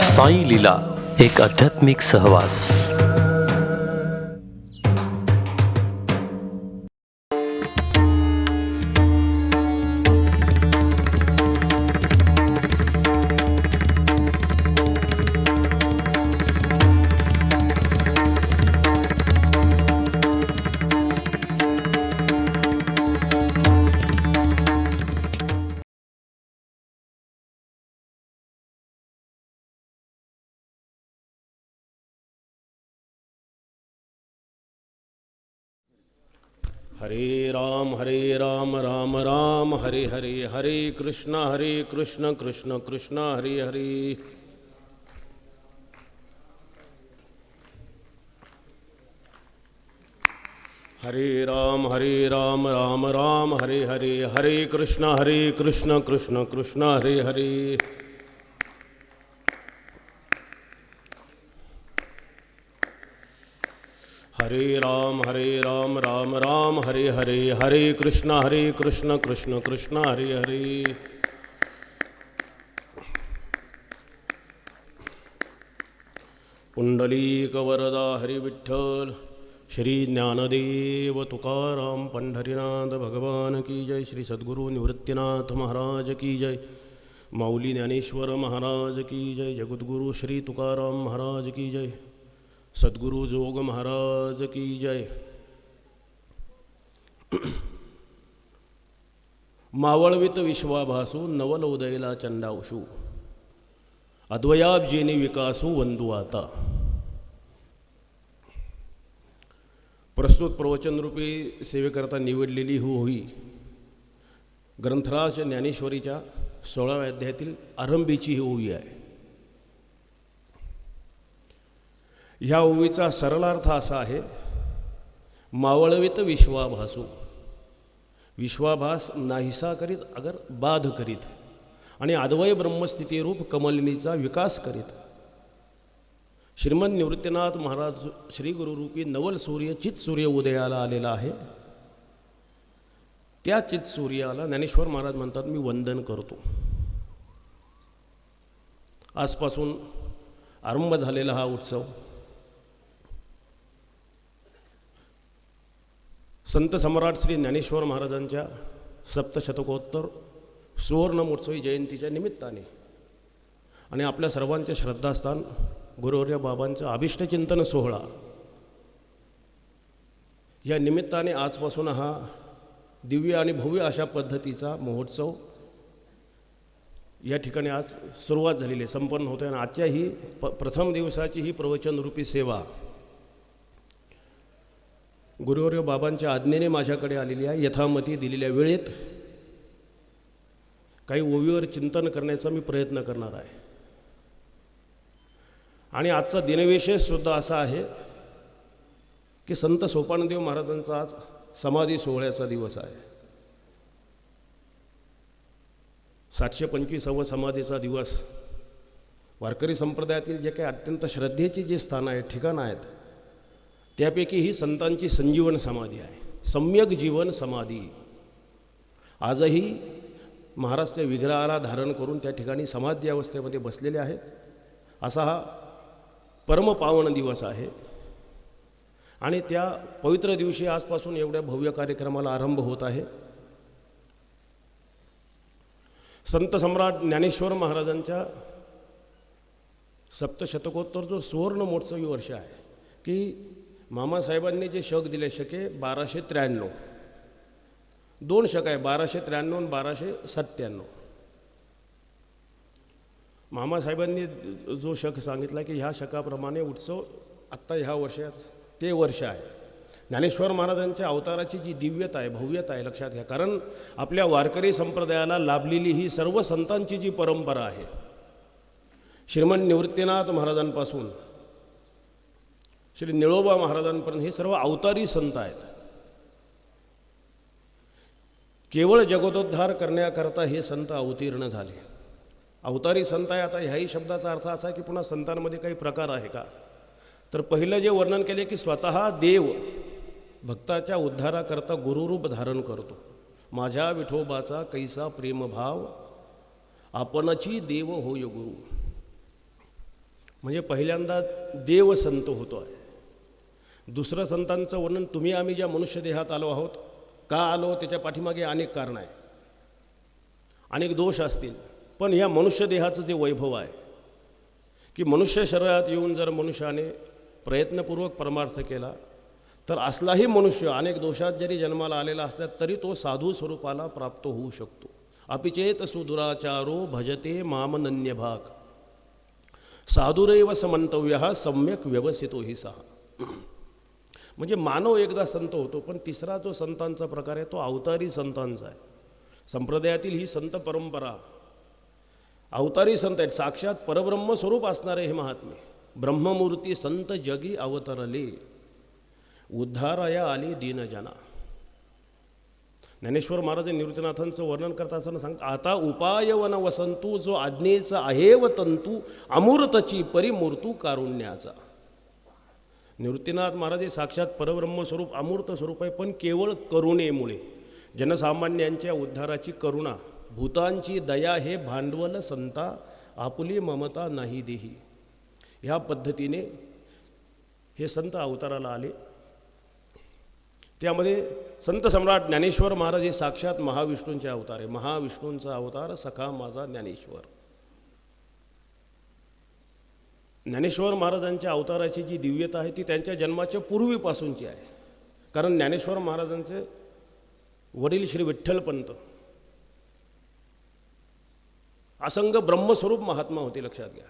साई लीला एक आध्यात्मिक सहवास. हरे राम राम राम हरे हरे, हरे कृष्ण कृष्ण कृष्ण हरे हरे. हरे राम राम राम हरे हरे, हरे कृष्ण कृष्ण कृष्ण हरे हरे. हरे राम राम राम हरे हरे, हरे कृष्ण कृष्ण कृष्ण हरे हरे. पुंडलीक वरदा हरि विठ्ठल, श्री ज्ञानदेव तुकाराम पंढरीनाथ भगवान की जय. श्री सद्गुरु निवृत्तीनाथ महाराज की जय. माऊली ज्ञानेश्वर महाराज की जय. जगद्गुरु श्री तुकाराम महाराज की जय. सद्गुरु जोग महाराज की जय. मावळवित विश्वाभासू, नवलोदयला चंडावशू, अद्वयाब्जेनी विकासू वंदू आता. प्रस्तुत प्रवचनरूपी सेवेकरता निवडलेली होई ग्रंथराज ज्ञानेश्वरीच्या 16व्या अध्यायातील आरंभीची ही ओवी आहे. ह्या ओवीचा सरलार्थ असा आहे, मावळवित विश्वाभासू, विश्वाभास नाहीसा करीत अगर बाध करीत आणि अद्वय ब्रह्मस्थिती रूप कमलिनीचा विकास करीत श्रीमद निवृत्तीनाथ महाराज श्री गुरुरूपी नवल सूर्य चित सूर्य उदयाला आलेला आहे. त्या चित सूर्याला ज्ञानेश्वर महाराज म्हणतात, मी वंदन करतो. आजपासून आरंभ झालेला हा उत्सव संत सम्राट श्री ज्ञानेश्वर महाराजांच्या सप्तशतकोत्तर सुवर्णमहोत्सवी जयंतीच्या निमित्ताने आणि आपल्या सर्वांचे श्रद्धास्थान गुरुवर्य बाबांचा अभिष्टचिंतन सोहळा या निमित्ताने आजपासून हा दिव्य आणि भव्य अशा पद्धतीचा महोत्सव या ठिकाणी आज सुरुवात झालेली आहे, संपन्न होते. आणि आजच्या ही प्रथम दिवसाची ही प्रवचनरूपी सेवा गुरुवर्य बाबांच्या आज्ञेने माझ्याकडे आलेली आहे. यथामती दिलेल्या वेळेत काही ओवीवर चिंतन करण्याचा मी प्रयत्न करणार आहे. आणि आजचा दिनविशेषसुद्धा असा आहे की संत सोपानदेव महाराजांचा आज समाधी सोहळ्याचा दिवस आहे. 725वा समाधीचा दिवस. वारकरी संप्रदायातील जे काही अत्यंत श्रद्धेची जी स्थानं आहेत, ठिकाणं आहेत, त्यापैकी ही संतांची संजीवन समाधी आहे, सम्यक जीवन समाधी. आजही महाराज त्या विग्रहाला धारण करून त्या ठिकाणी समाधी अवस्थेमध्ये बसलेले आहेत. असा हा परमपावन दिवस आहे. आणि त्या पवित्र दिवशी आजपासून एवढ्या भव्य कार्यक्रमाला आरंभ होत आहे. संत सम्राट ज्ञानेश्वर महाराजांच्या सप्तशतकोत्तर जो सुवर्ण महोत्सवी वर्ष आहे की मामासाहेबांनी जे शक दिले, शके 1293, 2 शक आहे, 1293 आणि 1297. मामासाहेबांनी जो शक सांगितला की ह्या शकाप्रमाणे उत्सव आत्ता ह्या वर्षात ते वर्ष आहे. ज्ञानेश्वर महाराजांच्या अवताराची जी दिव्यता आहे, भव्यता आहे, लक्षात घ्या. कारण आपल्या वारकरी संप्रदायाला लाभलेली ही सर्व संतांची जी परंपरा आहे, श्रीमंत निवृत्तीनाथ महाराजांपासून श्री निळोबा महाराजांपर्यंत हे सर्व अवतारी संत आहेत. केवळ जगदोद्धार करण्याकरता हे संत अवतीर्ण झाले. अवतारी संत आहे. आता ह्याही शब्दाचा अर्थ असा की पुन्हा संतांमध्ये काही प्रकार आहे का, तर पहिलं जे वर्णन केले की स्वतः देव भक्ताच्या उद्धाराकरता गुरुरूप धारण करतो. माझ्या विठोबाचा कैसा प्रेमभाव, आपणची देव होय गुरु. म्हणजे पहिल्यांदा देव संत होतो आहे. दुसरं संतांचं वर्णन, तुम्ही आम्ही ज्या मनुष्य देहात आलो आहोत, का आलो त्याच्या पाठीमागे अनेक कारण आहे, अनेक दोष असतील. पण ह्या मनुष्य देहाचं जे वैभव आहे की मनुष्य शरीरात येऊन जर मनुष्याने प्रयत्नपूर्वक परमार्थ केला तर असलाही मनुष्य अनेक दोषात जरी जन्माला आलेला असला तरी तो साधू स्वरूपाला प्राप्त होऊ शकतो. अपिचेत सुदुराचारो भजते मामनन्य भाग, साधुरैव समंतव्य सम्यक व्यवसितो हि सहा. म्हणजे मानव एकदा संत होतो, पण तिसरा जो संतांचा प्रकार आहे तो अवतारी संतांचा आहे. संप्रदायातील ही संत परंपरा अवतारी संत आहेत, साक्षात परब्रह्म स्वरूप असणारे हे महात्मे. ब्रह्ममूर्ती संत जगी अवतरले, उद्धाराया आले दीनजना. ज्ञानेश्वर महाराज निवृत्तीनाथांचं वर्णन करता असताना सांगतात, आता उपायवन वसंतू, जो आज्ञेचा आहे व तंतू, अमूर्तची परिमूर्तू कारुण्याचा. निवृत्तीनाथ महाराज हे साक्षात परब्रह्म स्वरूप अमूर्त स्वरूप आहे, पण केवळ करुणेमुळे जनसामान्यांच्या उद्धाराची करुणा, भूतांची दया हे भांडवल संता, आपुली ममता नाही देही. ह्या पद्धतीने हे संत अवताराला आले. त्यामध्ये संत सम्राट ज्ञानेश्वर महाराज हे साक्षात महाविष्णूंचे अवतार आहे. महाविष्णूंचा अवतार सखा माझा ज्ञानेश्वर. ज्ञानेश्वर महाराजांच्या अवताराची जी दिव्यता आहे ती त्यांच्या जन्माच्या पूर्वीपासूनची आहे. कारण ज्ञानेश्वर महाराजांचे वडील श्री विठ्ठलपंत असंग ब्रह्मस्वरूप महात्मा होते, लक्षात घ्या.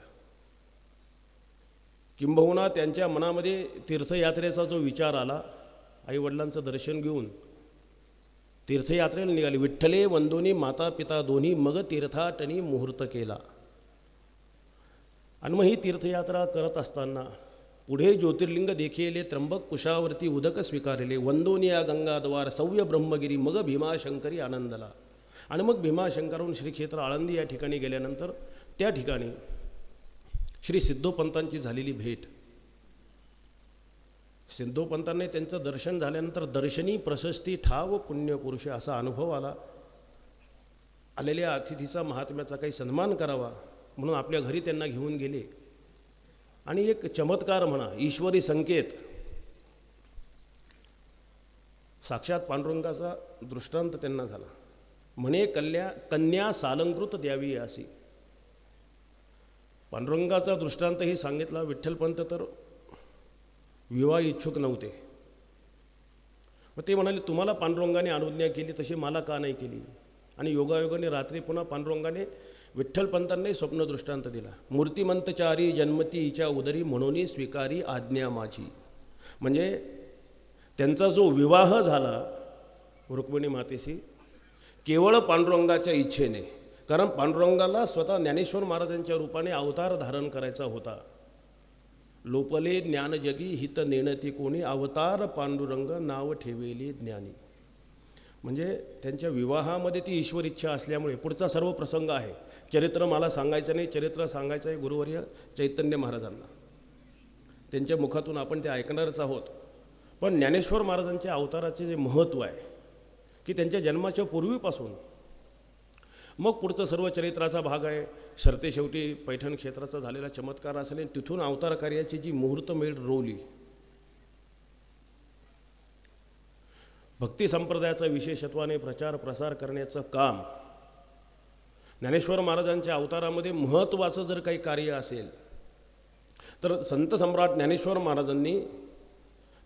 किंबहुना त्यांच्या मनामध्ये तीर्थयात्रेचा जो विचार आला, आईवडिलांचं दर्शन घेऊन तीर्थयात्रेला निघाले. विठ्ठले वंदोनी माता पिता दोन्ही, मग तीर्थाटनी मुहूर्त केला. आणि मग ही तीर्थयात्रा करत असताना पुढे ज्योतिर्लिंग देखिले, त्र्यंबक कुशावरती उदक स्वीकारले, वंदोनिया गंगाद्वार सव्य ब्रह्मगिरी, मग भीमाशंकरी आनंदला. आणि मग भीमाशंकरहून श्री क्षेत्र आळंदी या ठिकाणी गेल्यानंतर त्या ठिकाणी श्री सिद्धोपंतांची झालेली भेट. सिद्धोपंतांनी त्यांचं दर्शन झाल्यानंतर दर्शनी प्रशस्ती ठाव पुण्यपुरुष असा अनुभव आला. आलेल्या अतिथीचा महात्म्याचा काही सन्मान करावा म्हणून आपल्या घरी त्यांना घेऊन गेले. आणि एक चमत्कार म्हणा, ईश्वरी संकेत, साक्षात पांडुरंगाचा दृष्टांत त्यांना झाला. म्हणे कन्या सालंकृत द्यावी अशी. पांडुरंगाचा दृष्टांतही सांगितला. विठ्ठलपंत तर विवाह इच्छुक नव्हते. मग ते म्हणाले, तुम्हाला पांडुरंगाने अनुज्ञा केली तशी मला का नाही केली. आणि योगायोगाने रात्री पुन्हा पांडुरंगाने विठ्ठलपंतांनी स्वप्न दृष्टांत दिला. मूर्तिमंतचारी जन्मती हिच्या उदरी, म्हणून स्वीकारी आज्ञा माझी. म्हणजे त्यांचा जो विवाह झाला रुक्मिणी मातेशी केवळ पांडुरंगाच्या इच्छेने, कारण पांडुरंगाला स्वतः ज्ञानेश्वर महाराजांच्या रूपाने अवतार धारण करायचा होता. लोपले ज्ञानजगी हित नेणती कोणी, अवतार पांडुरंग नाव ठेवेली ज्ञानी. म्हणजे त्यांच्या विवाहामध्ये ती ईश्वर इच्छा असल्यामुळे पुढचा सर्व प्रसंग आहे. चरित्र मला सांगायचं नाही, चरित्र सांगायचं आहे गुरुवर्य चैतन्य महाराजांना. त्यांच्या मुखातून आपण ते ऐकणारच आहोत. पण ज्ञानेश्वर महाराजांच्या अवताराचे जे महत्त्व आहे की त्यांच्या जन्माच्या पूर्वीपासून मग पुढचं सर्व चरित्राचा भाग आहे. शर्ते शेवटी पैठण क्षेत्राचा झालेला चमत्कार असेल, तिथून अवतार कार्याची जी मुहूर्तमेढ रोवली. भक्ती संप्रदायाचा विशेषत्वाने प्रचार प्रसार करण्याचं काम ज्ञानेश्वर महाराजांच्या अवतारामध्ये महत्त्वाचं जर काही कार्य असेल तर संत सम्राट ज्ञानेश्वर महाराजांनी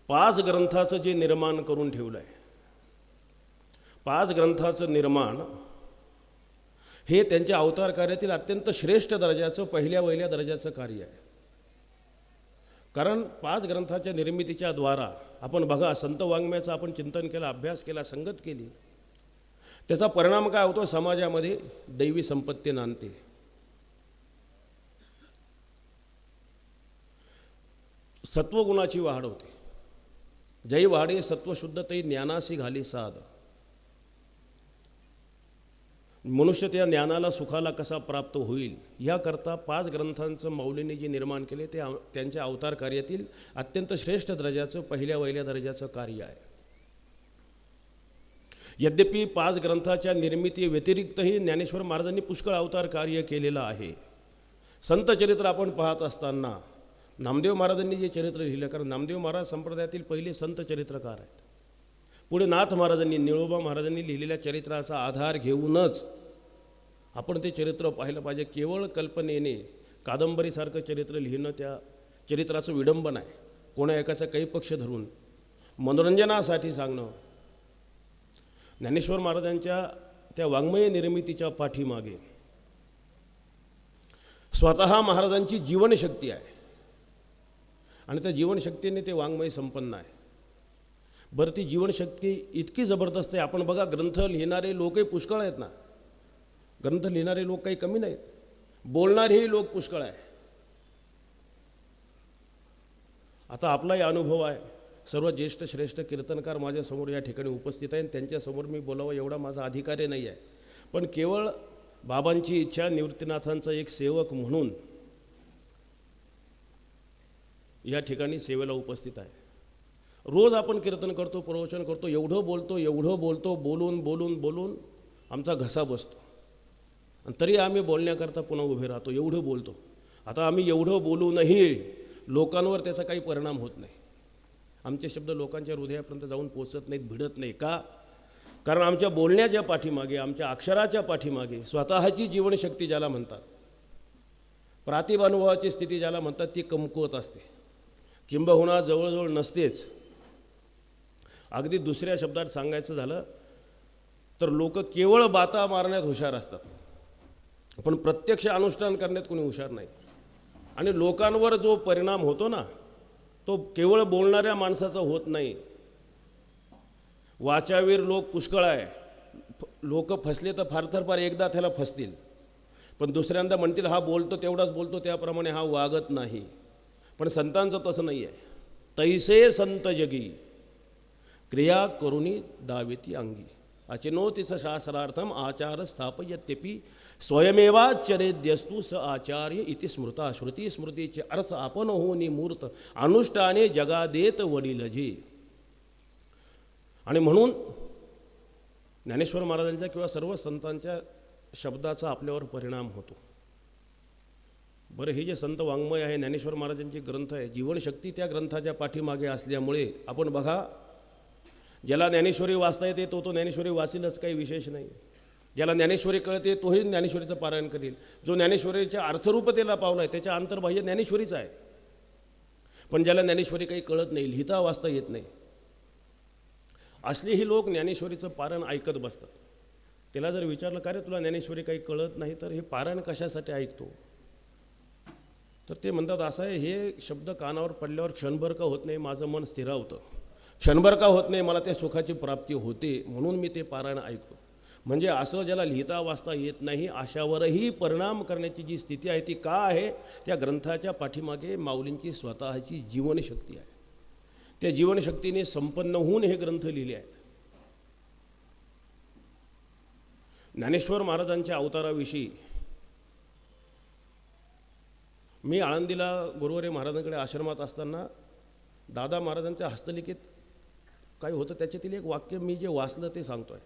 5 ग्रंथाचं जे निर्माण करून ठेवलं आहे. 5 ग्रंथाचं निर्माण हे त्यांच्या अवतार कार्यातील अत्यंत श्रेष्ठ दर्जाचं, पहिल्या दर्जाचं कार्य आहे. कारण 5 ग्रंथाच्या निर्मितीच्या द्वारा आपण बघा, संत वाङ्मयाचं आपण चिंतन केलं, अभ्यास केला, संगत केली, त्याचा परिणाम काय होतो, समाजामध्ये दैवी संपत्ती नांदते. सत्वगुणाची वाढ होते. जै वाढे सत्वशुद्ध तै ज्ञानासी घाली साध. मनुष्य त्या ज्ञानाला सुखाला कसा प्राप्त होईल याकरता 5 ग्रंथांचं मौलींनी जे निर्माण केले ते त्यांच्या अवतार कार्यातील अत्यंत श्रेष्ठ दर्जाचं, पहिल्या दर्जाचं कार्य आहे. यद्यपि 5 ग्रंथाच्या निर्मिती व्यतिरिक्तही ज्ञानेश्वर महाराजांनी पुष्कळ अवतार कार्य केलेलं आहे. संत चरित्र आपण पाहत असताना नामदेव महाराजांनी जे चरित्र लिहिलं, कारण नामदेव महाराज संप्रदायातील पहिले संत चरित्रकार आहेत. पुढे नाथ महाराजांनी, निळोबा महाराजांनी लिहिलेल्या चरित्राचा आधार घेऊनच आपण ते चरित्र पाहिलं पाहिजे. केवळ कल्पनेने कादंबरीसारखं चरित्र लिहिणं त्या चरित्राचं विडंबन आहे. कोणा एकाचा काही पक्ष धरून मनोरंजनासाठी सांगणं. ज्ञानेश्वर महाराजांच्या त्या वाङ्मय निर्मितीच्या पाठीमागे स्वतः महाराजांची जीवनशक्ती आहे आणि त्या जीवनशक्तीने ते वाङ्मय संपन्न आहे. बरं, ती जीवनशक्ती इतकी जबरदस्त आहे. आपण बघा, ग्रंथ लिहिणारे लोकही पुष्कळ आहेत ना. ग्रंथ लिहिणारे लोक काही कमी नाहीत, बोलणारेही लोक पुष्कळ आहे. आता आपलाही अनुभव आहे. सर्व ज्येष्ठ श्रेष्ठ कीर्तनकार माझ्यासमोर या ठिकाणी उपस्थित आहेत. त्यांच्यासमोर मी बोलावं एवढा माझा अधिकारी नाही आहे. पण केवळ बाबांची इच्छा, निवृत्तीनाथांचा एक सेवक म्हणून या ठिकाणी सेवेला उपस्थित आहे. रोज आपण कीर्तन करतो, प्रवचन करतो, एवढं बोलतो, बोलून बोलून बोलून आमचा घसा बसतो आणि तरी आम्ही बोलण्याकरता पुन्हा उभे राहतो. एवढं बोलतो. आता आम्ही एवढं बोलूनही लोकांवर त्याचा काही परिणाम होत नाही. आमचे शब्द लोकांच्या हृदयापर्यंत जाऊन पोचत नाहीत, भिडत नाही. का? कारण आमच्या बोलण्याच्या पाठीमागे, आमच्या अक्षराच्या पाठीमागे स्वतःची जीवनशक्ती ज्याला म्हणतात, प्रातिभानुभवाची स्थिती ज्याला म्हणतात, ती कमकुवत असते, किंबहुना जवळजवळ नसतेच. अगदी दुसऱ्या शब्दात सांगायचं झालं तर लोक केवळ बाता मारण्यात हुशार असतात, पण प्रत्यक्ष अनुष्ठान करण्यात कोणी हुशार नाही. आणि लोकांवर जो परिणाम होतो ना, तो केवळ बोलणाऱ्या माणसाचा होत नाही. वाचावीर लोक पुष्कळ आहे. लोक फसले तर फार तर फार एकदा त्याला फसतील, पण दुसऱ्यांदा म्हणतील हा बोलतो, तेवढाच बोलतो, त्याप्रमाणे हा वागत नाही. पण संतांचं तसं नाही आहे. तैसे संत जगी क्रिया करुणी दावेती अंगी अचिनोतीस शास्त्रार्थम आचार स्थापयत्यपि स्वयमेवाचरेद्यस्तु स आचार्य इति स्मृता. श्रुती स्मृतीचे अर्थ आपण होनी मूर्त अनुष्ठाने जगादेत वडीलजी. आणि म्हणून ज्ञानेश्वर महाराजांच्या किंवा सर्व संतांच्या शब्दाचा आपल्यावर परिणाम होतो. बरं, हे जे संत वाङ्मय आहे, ज्ञानेश्वर महाराजांचे ग्रंथ आहे, जीवनशक्ती त्या ग्रंथाच्या पाठीमागे असल्यामुळे आपण बघा, ज्याला ज्ञानेश्वरी वाचता येते तो ज्ञानेश्वरी वाचेलच, काही विशेष नाही. ज्याला ज्ञानेश्वरी कळते तोही ज्ञानेश्वरीचं पारायण करेल. जो ज्ञानेश्वरीच्या अर्थरूपतेला पावला आहे त्याच्या अंतर्बाह्य ज्ञानेश्वरीच आहे. पण ज्याला ज्ञानेश्वरी काही कळत नाही, लिहिता वाचता येत नाही, असलेही लोक ज्ञानेश्वरीचं पारायण ऐकत बसतात. त्याला जर विचारलं का रे तुला ज्ञानेश्वरी काही कळत नाही, तर हे पारायण कशासाठी ऐकतो, तर ते म्हणतात असं आहे, हे शब्द कानावर पडल्यावर क्षणभर का होत नाही, माझं मन स्थिरावतं, क्षणभर का होत नाही, मला त्या सुखाची प्राप्ती होते, म्हणून मी ते पारायण ऐकतो. म्हणजे असं ज्याला लिहिता वाचता येत नाही अशावरही परिणाम करण्याची जी स्थिती आहे ती का आहे? त्या ग्रंथाच्या पाठीमागे माऊलींची स्वतःची जीवनशक्ती आहे. त्या जीवनशक्तीने संपन्न होऊन हे ग्रंथ लिहिले आहेत. ज्ञानेश्वर महाराजांच्या अवताराविषयी मी आळंदीला गुरुवारी महाराजांकडे आश्रमात असताना दादा महाराजांच्या हस्तलिखित काही होतं, त्याच्यातील एक वाक्य मी जे वाचलं ते सांगतोय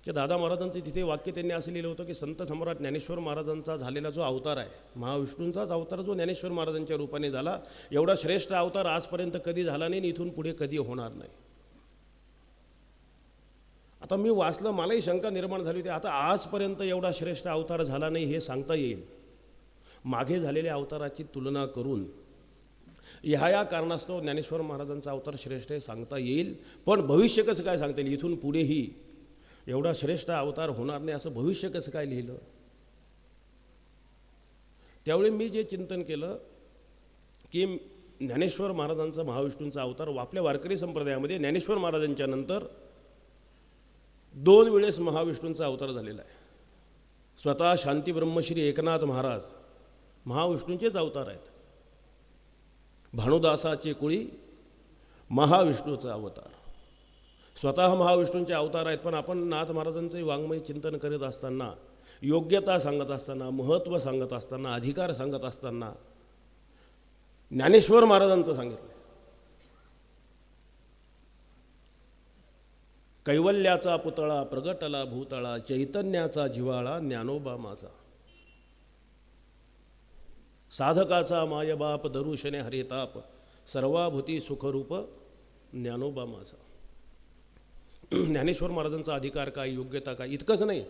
की दादा महाराजांचं तिथे वाक्य त्यांनी असं लिहिलं होतं की संत सम्राट ज्ञानेश्वर महाराजांचा झालेला जो अवतार आहे, महाविष्णूंचाच अवतार जो ज्ञानेश्वर महाराजांच्या रूपाने झाला, एवढा श्रेष्ठ अवतार आजपर्यंत कधी झाला नाही आणि इथून पुढे कधी होणार नाही. आता मी वाचलं, मलाही शंका निर्माण झाली होती, आता आजपर्यंत एवढा श्रेष्ठ अवतार झाला नाही हे सांगता येईल, मागे झालेल्या अवताराची तुलना करून ह्या कारणास्तव ज्ञानेश्वर महाराजांचा अवतार श्रेष्ठ हे सांगता येईल. पण भविष्य कसं काय सांगता येईल? इथून पुढेही एवढा श्रेष्ठ अवतार होणार नाही असं भविष्य कसं काय लिहिलं? त्यावेळी मी जे चिंतन केलं की ज्ञानेश्वर महाराजांचा महाविष्णूंचा अवतार आपल्या वारकरी संप्रदायामध्ये ज्ञानेश्वर महाराजांच्या नंतर 2 वेळेस महाविष्णूंचा अवतार झालेला आहे. स्वतः शांती ब्रह्मश्री एकनाथ महाराज महाविष्णूंचेच अवतार आहेत. भानुदासाचे कुळी महाविष्णूचा अवतार, स्वतः महाविष्णूंचे अवतार आहेत. पण आपण नाथ महाराजांचे वाङ्मय चिंतन करीत असताना, योग्यता सांगत असताना, महत्त्व सांगत असताना, अधिकार सांगत असताना ज्ञानेश्वर महाराजांचं सांगितलं. कैवल्याचा पुतळा प्रगटला भूतळा, चैतन्याचा जिव्हाळा ज्ञानोबा माझा. साधकाचा मायबाप दरुशने हरिताप, सर्वाभूती सुखरूप ज्ञानोबा माझा. ज्ञानेश्वर महाराजांचा अधिकार काय, योग्यता काय, इतकंच नाही,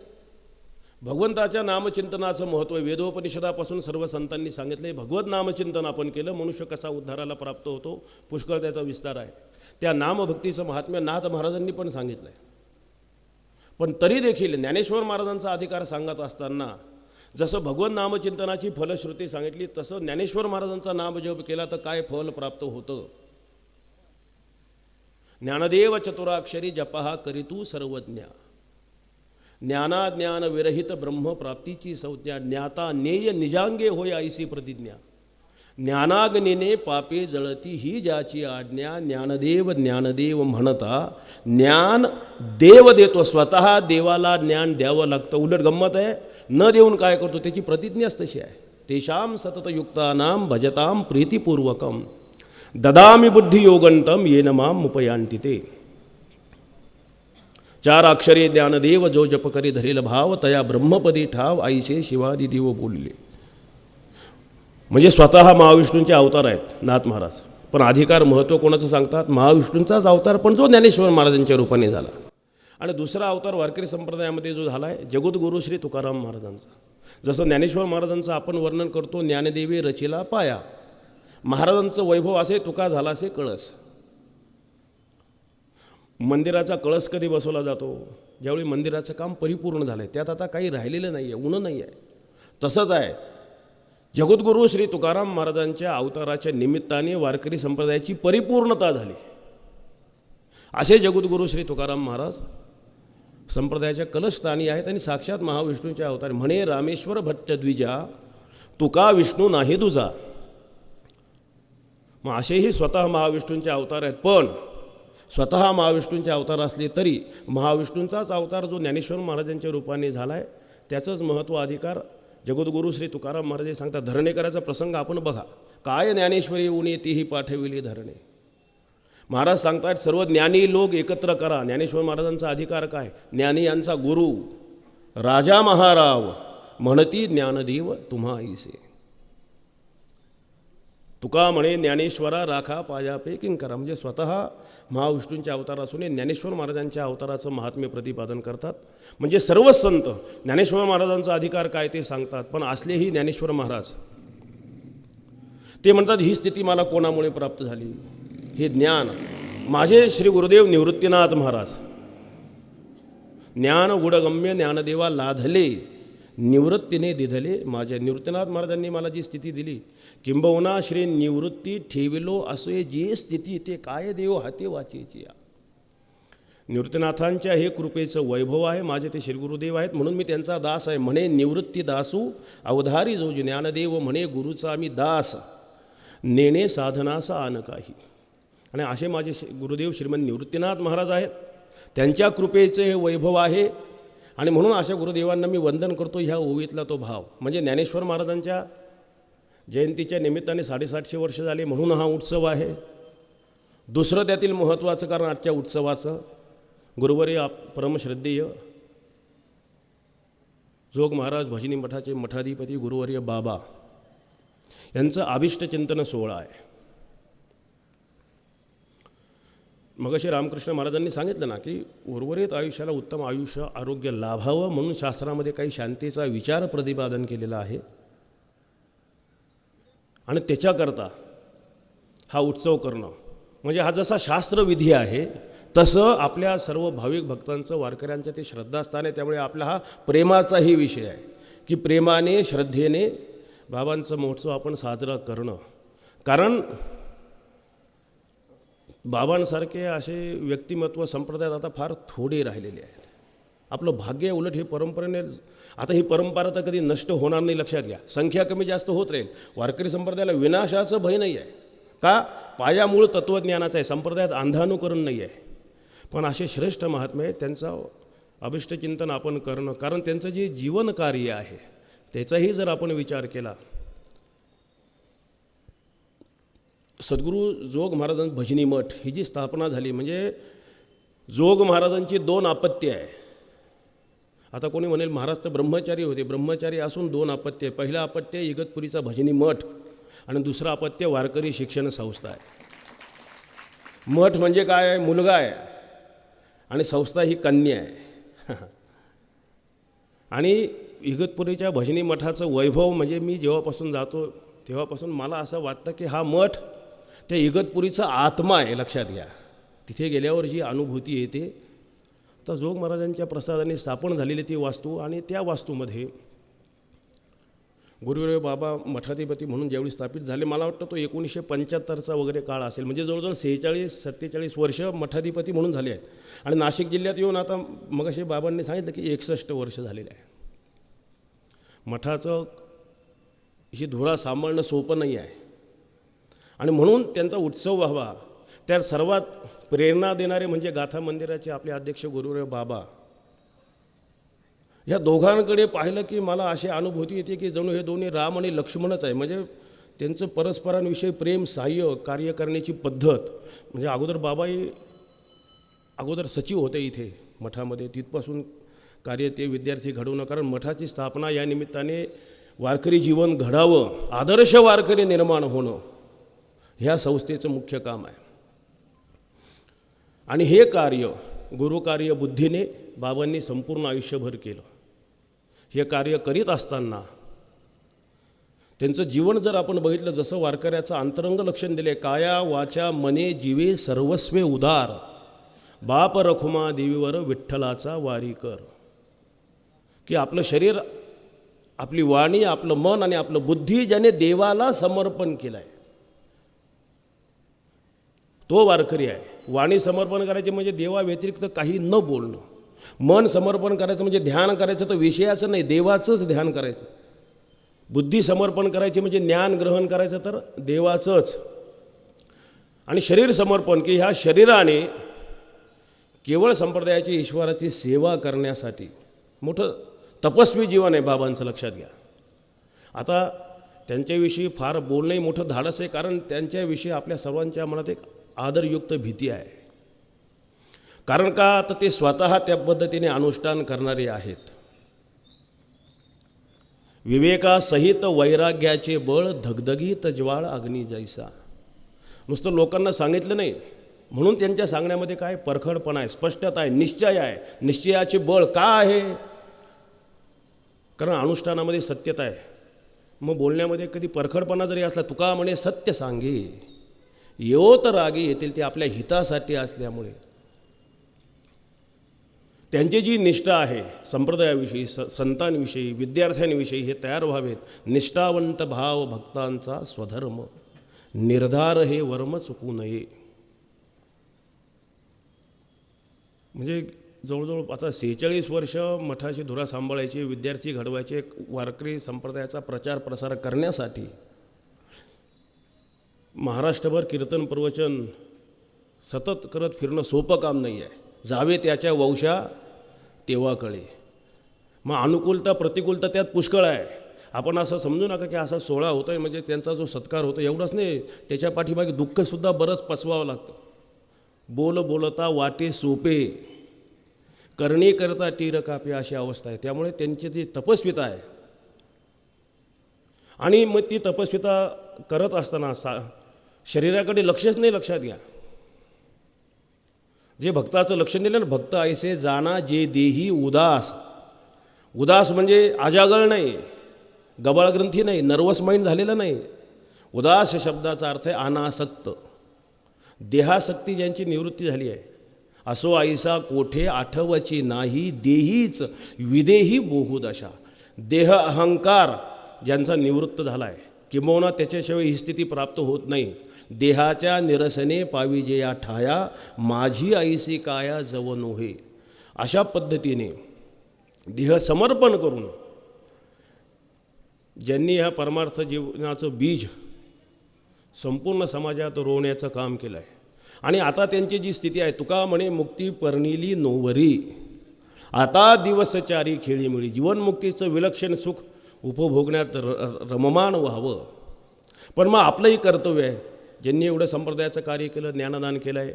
भगवंताच्या नामचिंतनाचं महत्त्व वेदोपनिषदापासून सर्व संतांनी सांगितले. भगवत नामचिंतन आपण केलं, मनुष्य कसा उद्धाराला प्राप्त होतो, पुष्कळ त्याचा विस्तार आहे. त्या नामभक्तीचं महात्म्य नाथ महाराजांनी पण सांगितलं आहे. पण तरी देखील ज्ञानेश्वर महाराजांचा अधिकार सांगत असताना जसं भगवत नामचिंतनाची फलश्रुती सांगितली, तसं ज्ञानेश्वर महाराजांचा नामजप केला तर काय फल प्राप्त होतं. ज्ञानदेव चतुराक्षरी जपहा करीतू सर्वज्ञ, ज्ञानाज्ञान विरहित ब्रह्मप्राप्तीची संज्ञा, ज्ञाता नेय निजांगे होय ऐसी प्रतिज्ञा, ज्ञानाग्नीने पापे जळती ही ज्याची आज्ञा, ज्ञानदेव ज्ञानदेव म्हणता ज्ञान देव देतो, स्वतः देवाला ज्ञान द्यावं लागतं. उलट गंमत आहे, न देऊन काय करतो, त्याची प्रतिज्ञाच तशी आहे. तेषाम सततयुक्तानां भजतां प्रीतिपूर्वकम ददामी बुद्धियोगंतम येन माम उपयांती ते. चार अक्षरे ज्ञानदेव जो जप करी धरेल भाव, तया ब्रह्मपदी ठाव ऐसे शिवादी देव बोलले. म्हणजे स्वतः महाविष्णूंचे अवतार आहेत नाथ महाराज, पण अधिकार महत्त्व कोणाचं सांगतात, महाविष्णूंचाच अवतार, पण जो ज्ञानेश्वर महाराजांच्या रूपाने झाला. आणि दुसरा अवतार वारकरी संप्रदायामध्ये जो झाला आहे, जगद्गुरू श्री तुकाराम महाराजांचा. जसं ज्ञानेश्वर महाराजांचं आपण वर्णन करतो, ज्ञानदेवी रचिला पाया, महाराजांचं वैभव असे तुका झाला असे कळस. मंदिराचा कळस कधी बसवला जातो, ज्यावेळी मंदिराचं काम परिपूर्ण झालं आहे, त्यात आता काही राहिलेलं नाही आहे, उणं नाही आहे. तसंच आहे, जगद्गुरू श्री तुकाराम महाराजांच्या अवताराच्या निमित्ताने वारकरी संप्रदायाची परिपूर्णता झाली. असे जगद्गुरू श्री तुकाराम महाराज संप्रदायाच्या कलशस्थानी आहेत आणि साक्षात महाविष्णूचे अवतार. म्हणे रामेश्वर भट्ट द्विजा, तुका विष्णू नाही तुझा. मग असेही स्वतः महाविष्णूंचे अवतार आहेत, पण स्वतः महाविष्णूंचे अवतार असले तरी महाविष्णूंचाच अवतार जो ज्ञानेश्वर महाराजांच्या रूपाने झाला आहे, त्याचंच महत्त्व अधिकार जगद्गुरू श्री तुकाराम महाराज सांगतात. धरणेकराचा प्रसंग आपण बघा, काय ज्ञानेश्वरी उणी तीही पाठविली धरणे. महाराज सांगतात सर्व ज्ञानी लोक एकत्र करा. ज्ञानेश्वर महाराजांचा अधिकार काय, ज्ञानी यांचा गुरु राजा महाराव म्हणती ज्ञानदेव तुम्हा ऐसे. तुका म्हणे ज्ञानेश्वरा राखा पायापे किंकरा. म्हणजे स्वतः महाविष्णूंचे अवतार असून ज्ञानेश्वर महाराजांच्या अवताराचं महात्म्य प्रतिपादन करतात. म्हणजे सर्वच संत ज्ञानेश्वर महाराजांचा अधिकार काय ते सांगतात, पण असलेही ज्ञानेश्वर महाराज ते म्हणतात ही स्थिती मला कोणामुळे प्राप्त झाली, हे ज्ञान माझे श्री गुरुदेव निवृत्तीनाथ महाराज. ज्ञान गुडगम्य ज्ञानदेवा लाधले निवृत्तीने दिधले माझ्या. निवृत्तीनाथ महाराजांनी मला जी स्थिती दिली, किंबहुना श्री निवृत्ती ठेविलो असे जी स्थिती, ते काय देव हाते वाचेची. निवृत्तीनाथांच्या हे कृपेचं वैभव आहे. माझे ते श्री गुरुदेव आहेत, म्हणून मी त्यांचा दास आहे. म्हणे निवृत्ती दासू अवधारी जो ज्ञानदेव, म्हणे गुरुचा आम्ही दास नेणे साधनासा आन काही. आणि असे माझे गुरुदेव श्रीमंत निवृत्तीनाथ महाराज आहेत, त्यांच्या कृपेचे हे वैभव आहे. आणि म्हणून अशा गुरुदेवांना मी वंदन करतो. ह्या ओवीतला तो भाव म्हणजे ज्ञानेश्वर महाराजांच्या जयंतीच्या निमित्ताने 750 वर्ष झाले म्हणून हा उत्सव आहे. दुसरं त्यातील महत्त्वाचं कारण आजच्या उत्सवाचं गुरुवर्य परमश्रद्धेय जोग महाराज भजनी मठाचे मठाधिपती गुरुवर्य बाबा यांचं अभिष्टचिंतन सोहळा आहे. मगाशी रामकृष्ण महाराजांनी सांगितलं ना की उर्वरित आयुष्याला उत्तम आयुष्य आरोग्य लाभावं म्हणून शास्त्रामध्ये काही शांतीचा विचार प्रतिपादन केलेला आहे. आणि त्याच्याकरता हा उत्सव करणं म्हणजे हा जसा शास्त्रविधी आहे तसं आपल्या सर्व भाविक भक्तांचं वारकऱ्यांचं ते श्रद्धास्थान आहे. त्यामुळे आपला हा प्रेमाचाही विषय आहे की प्रेमाने श्रद्धेने बाबांचा महोत्सव आपण साजरा करणं. कारण बाबांसारखे असे व्यक्तिमत्व संप्रदायात आता फार थोडे राहिलेले आहेत. आपलं भाग्य आहे. उलट हे परंपरेने आता ही परंपरा तर कधी नष्ट होणार नाही, लक्षात घ्या. संख्या कमी जास्त होत राहील. वारकरी संप्रदायाला विनाशाचं भय नाही आहे. का, पायामूळ तत्त्वज्ञानाचं आहे. संप्रदायात अंधानुकरण नाही आहे. पण असे श्रेष्ठ महात्मे आहेत, त्यांचं अभिष्टचिंतन आपण करणं. कारण त्यांचं जे जीवन कार्य आहे त्याचाही जर आपण विचार केला, सद्गुरू जोग महाराजांचं भजनी मठ ही जी स्थापना झाली म्हणजे जोग महाराजांची 2 आपत्ती आहे. आता कोणी म्हणेल महाराज तर ब्रह्मचारी होते. ब्रह्मचारी असून 2 आपत्ती आहे. पहिलं आपत्ती आहे इगतपुरीचा भजनी मठ आणि दुसरं अपत्य वारकरी शिक्षण संस्था आहे. मठ म्हणजे काय आहे? मुलगा आहे आणि संस्था ही कन्या आहे. आणि इगतपुरीच्या भजनी मठाचं वैभव म्हणजे मी जेव्हापासून जातो तेव्हापासून मला असं वाटतं की हा मठ त्या इगतपुरीचा आत्मा आहे. लक्षात घ्या, तिथे गेल्यावर जी अनुभूती येते. तर जोग महाराजांच्या प्रसादाने स्थापन झालेली ती वास्तू आणि त्या वास्तूमध्ये गुरुदेव बाबा मठाधिपती म्हणून ज्यावेळी स्थापित झाले, मला वाटतं तो 1975चा वगैरे काळ असेल. म्हणजे जवळजवळ 46-47 वर्ष मठाधिपती म्हणून झाले आहेत. आणि नाशिक जिल्ह्यात येऊन आता मगाशी बाबांनी सांगितलं की 61 वर्ष झालेले आहे. मठाचं ही धुरा सांभाळणं सोपं नाही आहे. आणि म्हणून त्यांचा उत्सव व्हावा, त्या सर्वात प्रेरणा देणारे म्हणजे गाथा मंदिराचे आपले अध्यक्ष गुरुदेव बाबा. या दोघांकडे पाहिलं की मला अशी अनुभूती येते की जणू हे दोन्ही राम आणि लक्ष्मणच आहे. म्हणजे त्यांचं परस्परांविषयी प्रेम, सहाय्य, कार्य करण्याची पद्धत. म्हणजे अगोदर बाबाही अगोदर सचिव होते इथे मठामध्ये, तिथपासून कार्य ते विद्यार्थी घडवणं. कारण मठाची स्थापना या निमित्ताने वारकरी जीवन घडावं, आदर्श वारकरी निर्माण होणं, ह्या संस्थेचं मुख्य काम आहे. आणि हे कार्य गुरुकार्य बुद्धीने बाबांनी संपूर्ण आयुष्यभर केलं. हे कार्य करीत असताना त्यांचं जीवन जर आपण बघितलं, जसं वारकऱ्याचं अंतरंग लक्षण दिले, काया वाचा मने जीवे सर्वस्वे उदार, बाप रखुमा देवीवर विठ्ठलाचा वारी कर. की आपलं शरीर, आपली वाणी, आपलं मन आणि आपलं बुद्धी ज्याने देवाला समर्पण केलं आहे तो वारकरी आहे. वाणी समर्पण करायचे म्हणजे देवा व्यतिरिक्त काही न बोलणं. मन समर्पण करायचं म्हणजे ध्यान करायचं तर विषयाचं नाही, देवाचंच ध्यान करायचं. बुद्धी समर्पण करायची म्हणजे ज्ञान ग्रहण करायचं तर देवाचंच. आणि शरीर समर्पण की ह्या शरीराने केवळ संप्रदायाची, ईश्वराची सेवा करण्यासाठी. मोठं तपस्वी जीवन आहे बाबांचं, लक्षात घ्या. आता त्यांच्याविषयी फार बोलणंही मोठं धाडस आहे, कारण त्यांच्याविषयी आपल्या सर्वांच्या मनात एक आदरयुक्त भीती आहे. कारण का, तर ते स्वतः त्या पद्धतीने अनुष्ठान करणारे आहेत. विवेकासहित वैराग्याचे बळ, धगधगीत ज्वाळ अग्नी जैसा. नुसतं लोकांना सांगितलं नाही म्हणून त्यांच्या सांगण्यामध्ये काय परखडपणा आहे, स्पष्टता आहे, निश्चय आहे. निश्चयाचे बळ का आहे? कारण अनुष्ठानामध्ये सत्यता आहे. मग बोलण्यामध्ये कधी परखडपणा जरी असला, तुका म्हणे सत्य सांगे येवो तर रागे येतील, ते आपल्या हितासाठी असल्यामुळे त्यांची जी निष्ठा आहे संप्रदायाविषयी, संतांविषयी, विद्यार्थ्यांविषयी, हे तयार व्हावेत. निष्ठावंत भाव भक्तांचा स्वधर्म, निर्धार हे वर्म चुकू नये. म्हणजे जवळजवळ आता 46 वर्ष मठाची धुरा सांभाळायची, विद्यार्थी घडवायचे, वारकरी संप्रदायाचा प्रचार प्रसार करण्यासाठी महाराष्ट्रभर कीर्तन प्रवचन सतत करत फिरणं सोपं काम नाही आहे. जावे त्याच्या वंशा तेव्हा कळे. मग अनुकूलता प्रतिकूलता त्यात पुष्कळ आहे. आपण असं समजू नका की असा सोहळा होतो आहे म्हणजे त्यांचा जो सत्कार होतो एवढंच नाही, त्याच्या पाठीमागे दुःखसुद्धा बरंच पचवावं लागतं. बोल बोलता वाटे सोपे, करणे करता टीर कापे, अशी अवस्था आहे. त्यामुळे त्यांची जी तपस्विता आहे, आणि मग ती तपस्विता करत असताना शरीराकडे लक्षच नाही. लक्षात घ्या, जे भक्ताचं लक्ष दिलं ना, भक्त ऐसे जाना जे देही उदास. उदास म्हणजे आजागळ नाही, गबाळग्रंथी नाही, नर्वस माइंड झालेलं नाही. उदास शब्दाचा अर्थ आहे अनासक्त, देहासक्ती ज्यांची निवृत्ती झाली आहे. असो ऐसा कोठे आठवची नाही, देहीच विदेही बोहुदशा. देह अहंकार ज्यांचा निवृत्त झाला आहे, किंबहुना त्याच्याशिवाय ही स्थिती प्राप्त होत नाही. देहाच्या निरसने पाविजे या ठाया, माझी ऐसी काया जव नोहे. अशा पद्धतीने देह समर्पण करून ज्यांनी ह्या परमार्थ जीवनाचं बीज संपूर्ण समाजात रोवण्याचं काम केलं आहे. आणि आता त्यांची जी स्थिती आहे, तुका म्हणे मुक्ती परनिली नोवरी, आता दिवसचारी खेळीमिळी. जीवनमुक्तीचं विलक्षण सुख उपभोगण्यात रममान व्हावं. पण मग आपलंही कर्तव्य आहे, ज्यांनी एवढं संप्रदायाचं कार्य केलं, ज्ञानदान केलं आहे,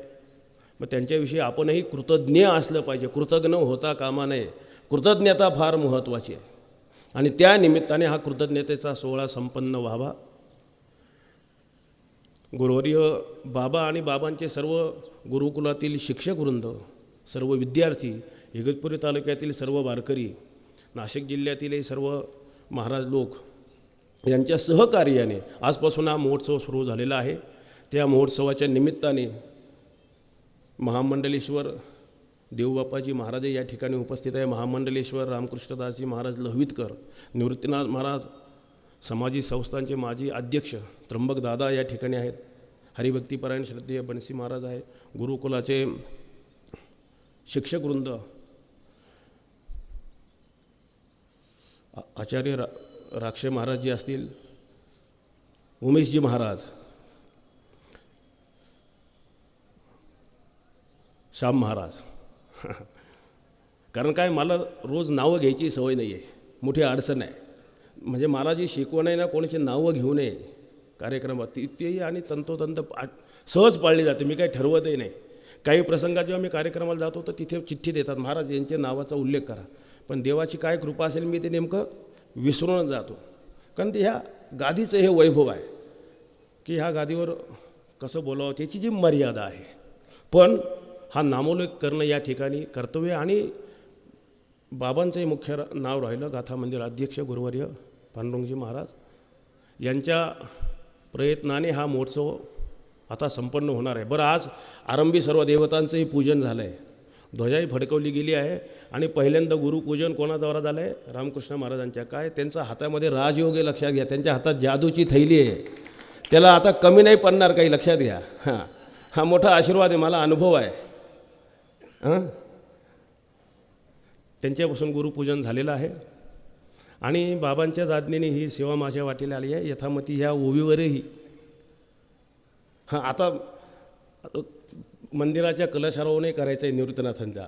मग त्यांच्याविषयी आपणही कृतज्ञ असलं पाहिजे, कृतज्ञ होता कामा नये. कृतज्ञता फार महत्त्वाची आहे आणि त्या निमित्ताने हा कृतज्ञतेचा सोहळा संपन्न व्हावा. गुरुवर्य बाबा आणि बाबांचे सर्व गुरुकुलातील शिक्षकवृंद, सर्व विद्यार्थी, इगतपुरी तालुक्यातील सर्व वारकरी, नाशिक जिल्ह्यातीलही सर्व महाराज लोक यांच्या सहकार्याने आजपासून हा महोत्सव सुरू झालेला आहे. त्या महोत्सवाच्या निमित्ताने महामंडलेश्वर देवबापाजी महाराज या ठिकाणी उपस्थित आहे. महामंडलेश्वर रामकृष्णदासजी महाराज लहवीतकर, निवृत्तीनाथ महाराज समाजी संस्थांचे माजी अध्यक्ष त्र्यंबकदादा या ठिकाणी आहेत. हरिभक्तीपरायण श्रद्धेय बनसी महाराज आहे. गुरुकुलाचे शिक्षकवृंद, आचार्य राक्षे महाराज जी असतील, उमेशजी महाराज, श्याम महाराज. कारण काय, मला रोज नावं घ्यायची सवय नाही आहे, मोठी अडचण आहे. म्हणजे मला जी शिकवण आहे ना, कोणाची नावं घेऊ नये कार्यक्रमात, तेही आणि तंतोतंत सहज पाळली जाते. मी काही ठरवतही नाही. काही प्रसंगात जेव्हा मी कार्यक्रमाला जातो तर तिथे चिठ्ठी देतात, महाराज यांच्या नावाचा उल्लेख करा. पण देवाची काय कृपा असेल, मी ते नेमकं विसरूनच जातो. कारण ते ह्या गादीचं हे वैभव आहे की ह्या गादीवर कसं बोलावं त्याची जी मर्यादा आहे. पण हा नामोल्लेख करणं या ठिकाणी कर्तव्य. आणि बाबांचंही मुख्य नाव राहिलं, गाथा मंदिर अध्यक्ष गुरुवर्य पांडुरंगजी महाराज यांच्या प्रयत्नाने हा महोत्सव आता संपन्न होणार आहे. बरं, आज आरंभी सर्व देवतांचंही पूजन झालं आहे, ध्वजाही फडकवली गेली आहे. आणि पहिल्यांदा गुरुपूजन कोणाद्वारा झालं आहे? रामकृष्ण महाराजांच्या. काय त्यांचा हातामध्ये राजयोग आहे, लक्षात घ्या. त्यांच्या हातात जादूची थैली आहे, त्याला आता कमी नाही पडणार काही, लक्षात घ्या. हा मोठा आशीर्वाद आहे, मला अनुभव आहे. त्यांच्यापासून गुरुपूजन झालेलं आहे आणि बाबांच्याच आज्ञेने ही सेवा माझ्या वाटेला आली आहे. यथामती ह्या ओवीवरही आता मंदिराच्या कलशारोहणही करायचं आहे निवृत्तीनाथांचा.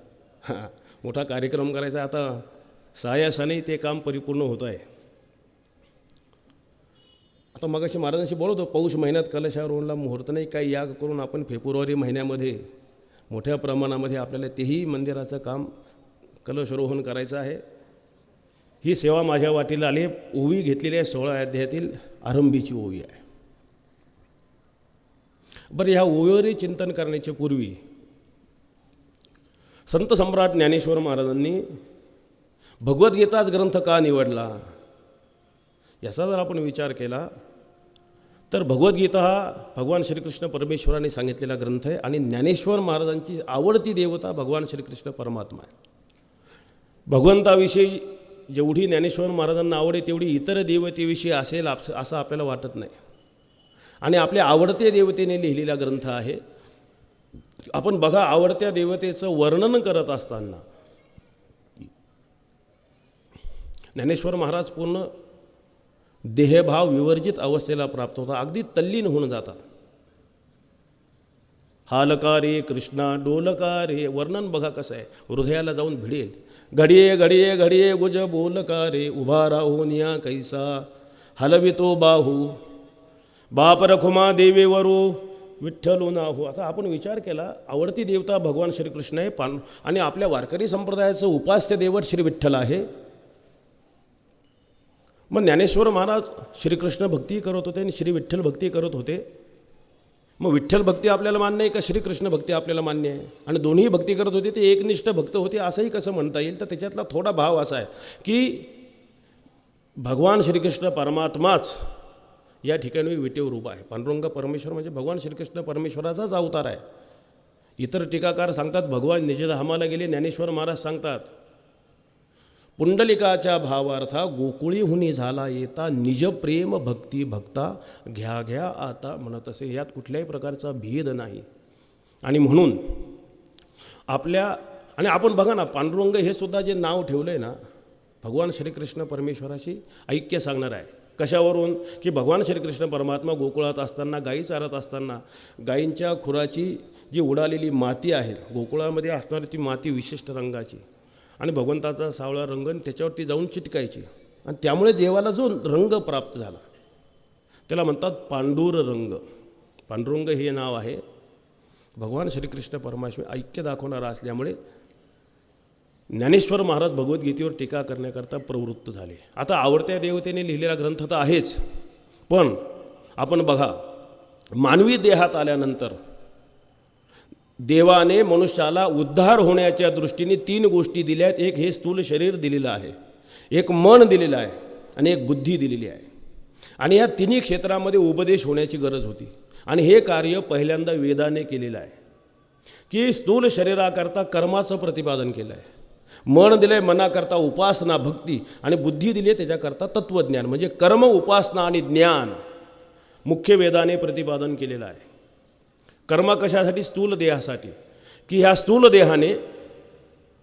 मोठा कार्यक्रम करायचा आहे. आता सायासाने ते काम परिपूर्ण होत आहे. आता मगाशी महाराजांशी बोलतो, पौष महिन्यात कलशारोहणला मुहूर्त नाही, काही याग करून आपण फेब्रुवारी महिन्यामध्ये मोठ्या प्रमाणामध्ये आपल्याला तेही मंदिराचं काम कलशारोहण करायचं आहे. ही सेवा माझ्या वाटेला आली. ओवी घेतलेली आहे 16 अध्यायातील आरंभीची ओवी आहे. बरं, ह्या ओवीवरही चिंतन करण्याच्या पूर्वी संत सम्राट ज्ञानेश्वर महाराजांनी भगवद्गीताच ग्रंथ का निवडला याचा जर आपण विचार केला तर भगवद्गीता हा भगवान श्रीकृष्ण परमेश्वराने सांगितलेला ग्रंथ आहे आणि ज्ञानेश्वर महाराजांची आवडती देवता भगवान श्रीकृष्ण परमात्मा आहे. भगवंताविषयी जेवढी ज्ञानेश्वर महाराजांना आवड आहे तेवढी इतर देवतेविषयी असेल असं आपल्याला वाटत नाही. आणि आपल्या आवडत्या देवतेने लिहिलेला ग्रंथ आहे. आपण बघा, आवडत्या देवतेचं वर्णन करत असताना ज्ञानेश्वर महाराज पूर्ण देहभाव विवर्जित अवस्थेला प्राप्त होता, अगदी तल्लीन होऊन जातात. हालका रे कृष्णा डोलका रे, वर्णन बघा कसं आहे, हृदयाला जाऊन भिडेल. घडिये घडिये घडिये गुज बोलका रे, उभा राहून या कैसा हलवितो बाहू, बाप रखुमा देवेवरू विठ्ठलू नाहू. आता आपण विचार केला, आवडती देवता भगवान श्रीकृष्ण आहे आणि आपल्या वारकरी संप्रदायाचं उपास्य दैवत श्री विठ्ठल आहे. मग ज्ञानेश्वर महाराज श्रीकृष्ण भक्ती करत होते आणि श्री विठ्ठल भक्ती करत होते. मग विठ्ठल भक्ती आपल्याला मान्य आहे का श्रीकृष्ण भक्ती आपल्याला मान्य आहे? आणि दोन्ही भक्ती करत होते, ते एकनिष्ठ भक्त होते असंही कसं म्हणता येईल? तर त्याच्यातला थोडा भाव असा आहे की भगवान श्रीकृष्ण परमात्माच या ठिकाणी विटेवर उभा आहे. पांडुरंग परमेश्वर म्हणजे भगवान श्रीकृष्ण परमेश्वराचाच अवतार आहे. इतर टीकाकार सांगतात भगवान निजधामाला गेले, ज्ञानेश्वर महाराज सांगतात पुंडलिकाच्या भावार्था गोकुळीहुनी झाला येता, निज प्रेम भक्ती भक्ता घ्या घ्या आता म्हणत असे. यात कुठल्याही प्रकारचा भेद नाही. आणि म्हणून आणि आपण बघा ना, पांडुरंग हे सुद्धा जे नाव ठेवलं आहे ना, भगवान श्रीकृष्ण परमेश्वराशी ऐक्य सांगणार आहे. कशावरून? की भगवान श्रीकृष्ण परमात्मा गोकुळात असताना, गायी चारत असताना, गायींच्या खुराची जी उडालेली माती आहे, गोकुळामध्ये असणारी ती माती विशिष्ट रंगाची आणि भगवंताचा सावळा रंग त्याच्यावरती जाऊन चिटकायची आणि त्यामुळे देवाला जो रंग प्राप्त झाला त्याला म्हणतात पांडुर रंग. पांडुरंग हे नाव आहे. भगवान श्रीकृष्ण परमात्मा ऐक्य दाखवणारा असल्यामुळे ज्ञानेश्वर महाराज भगवद्गीतेवर टीका करण्याकरता प्रवृत्त झाले. आता आवडत्या देवतेने लिहिलेला ग्रंथ तर आहेच, पण आपण बघा मानवी देहात आल्यानंतर देवाने मनुष्याला उद्धार होण्याच्या दृष्टीने 3 गोष्टी दिल्या आहेत. एक हे स्थूल शरीर दिलेलं आहे, एक मन दिलेलं आहे आणि एक बुद्धी दिलेली आहे. आणि या तिन्ही क्षेत्रामध्ये उपदेश होण्याची गरज होती. आणि हे कार्य पहिल्यांदा वेदाने केलेलं आहे की स्थूल शरीराकरता कर्माचं प्रतिपादन केलं आहे, मन दिले मनाकरता उपासना भक्ती आणि बुद्धी दिली त्याच्याकरता तत्त्वज्ञान म्हणजे कर्म उपासना आणि ज्ञान मुख्य वेदाने प्रतिपादन केलेलं आहे. कर्म कशासाठी? स्थूल देहासाठी, की ह्या स्थूल देहाने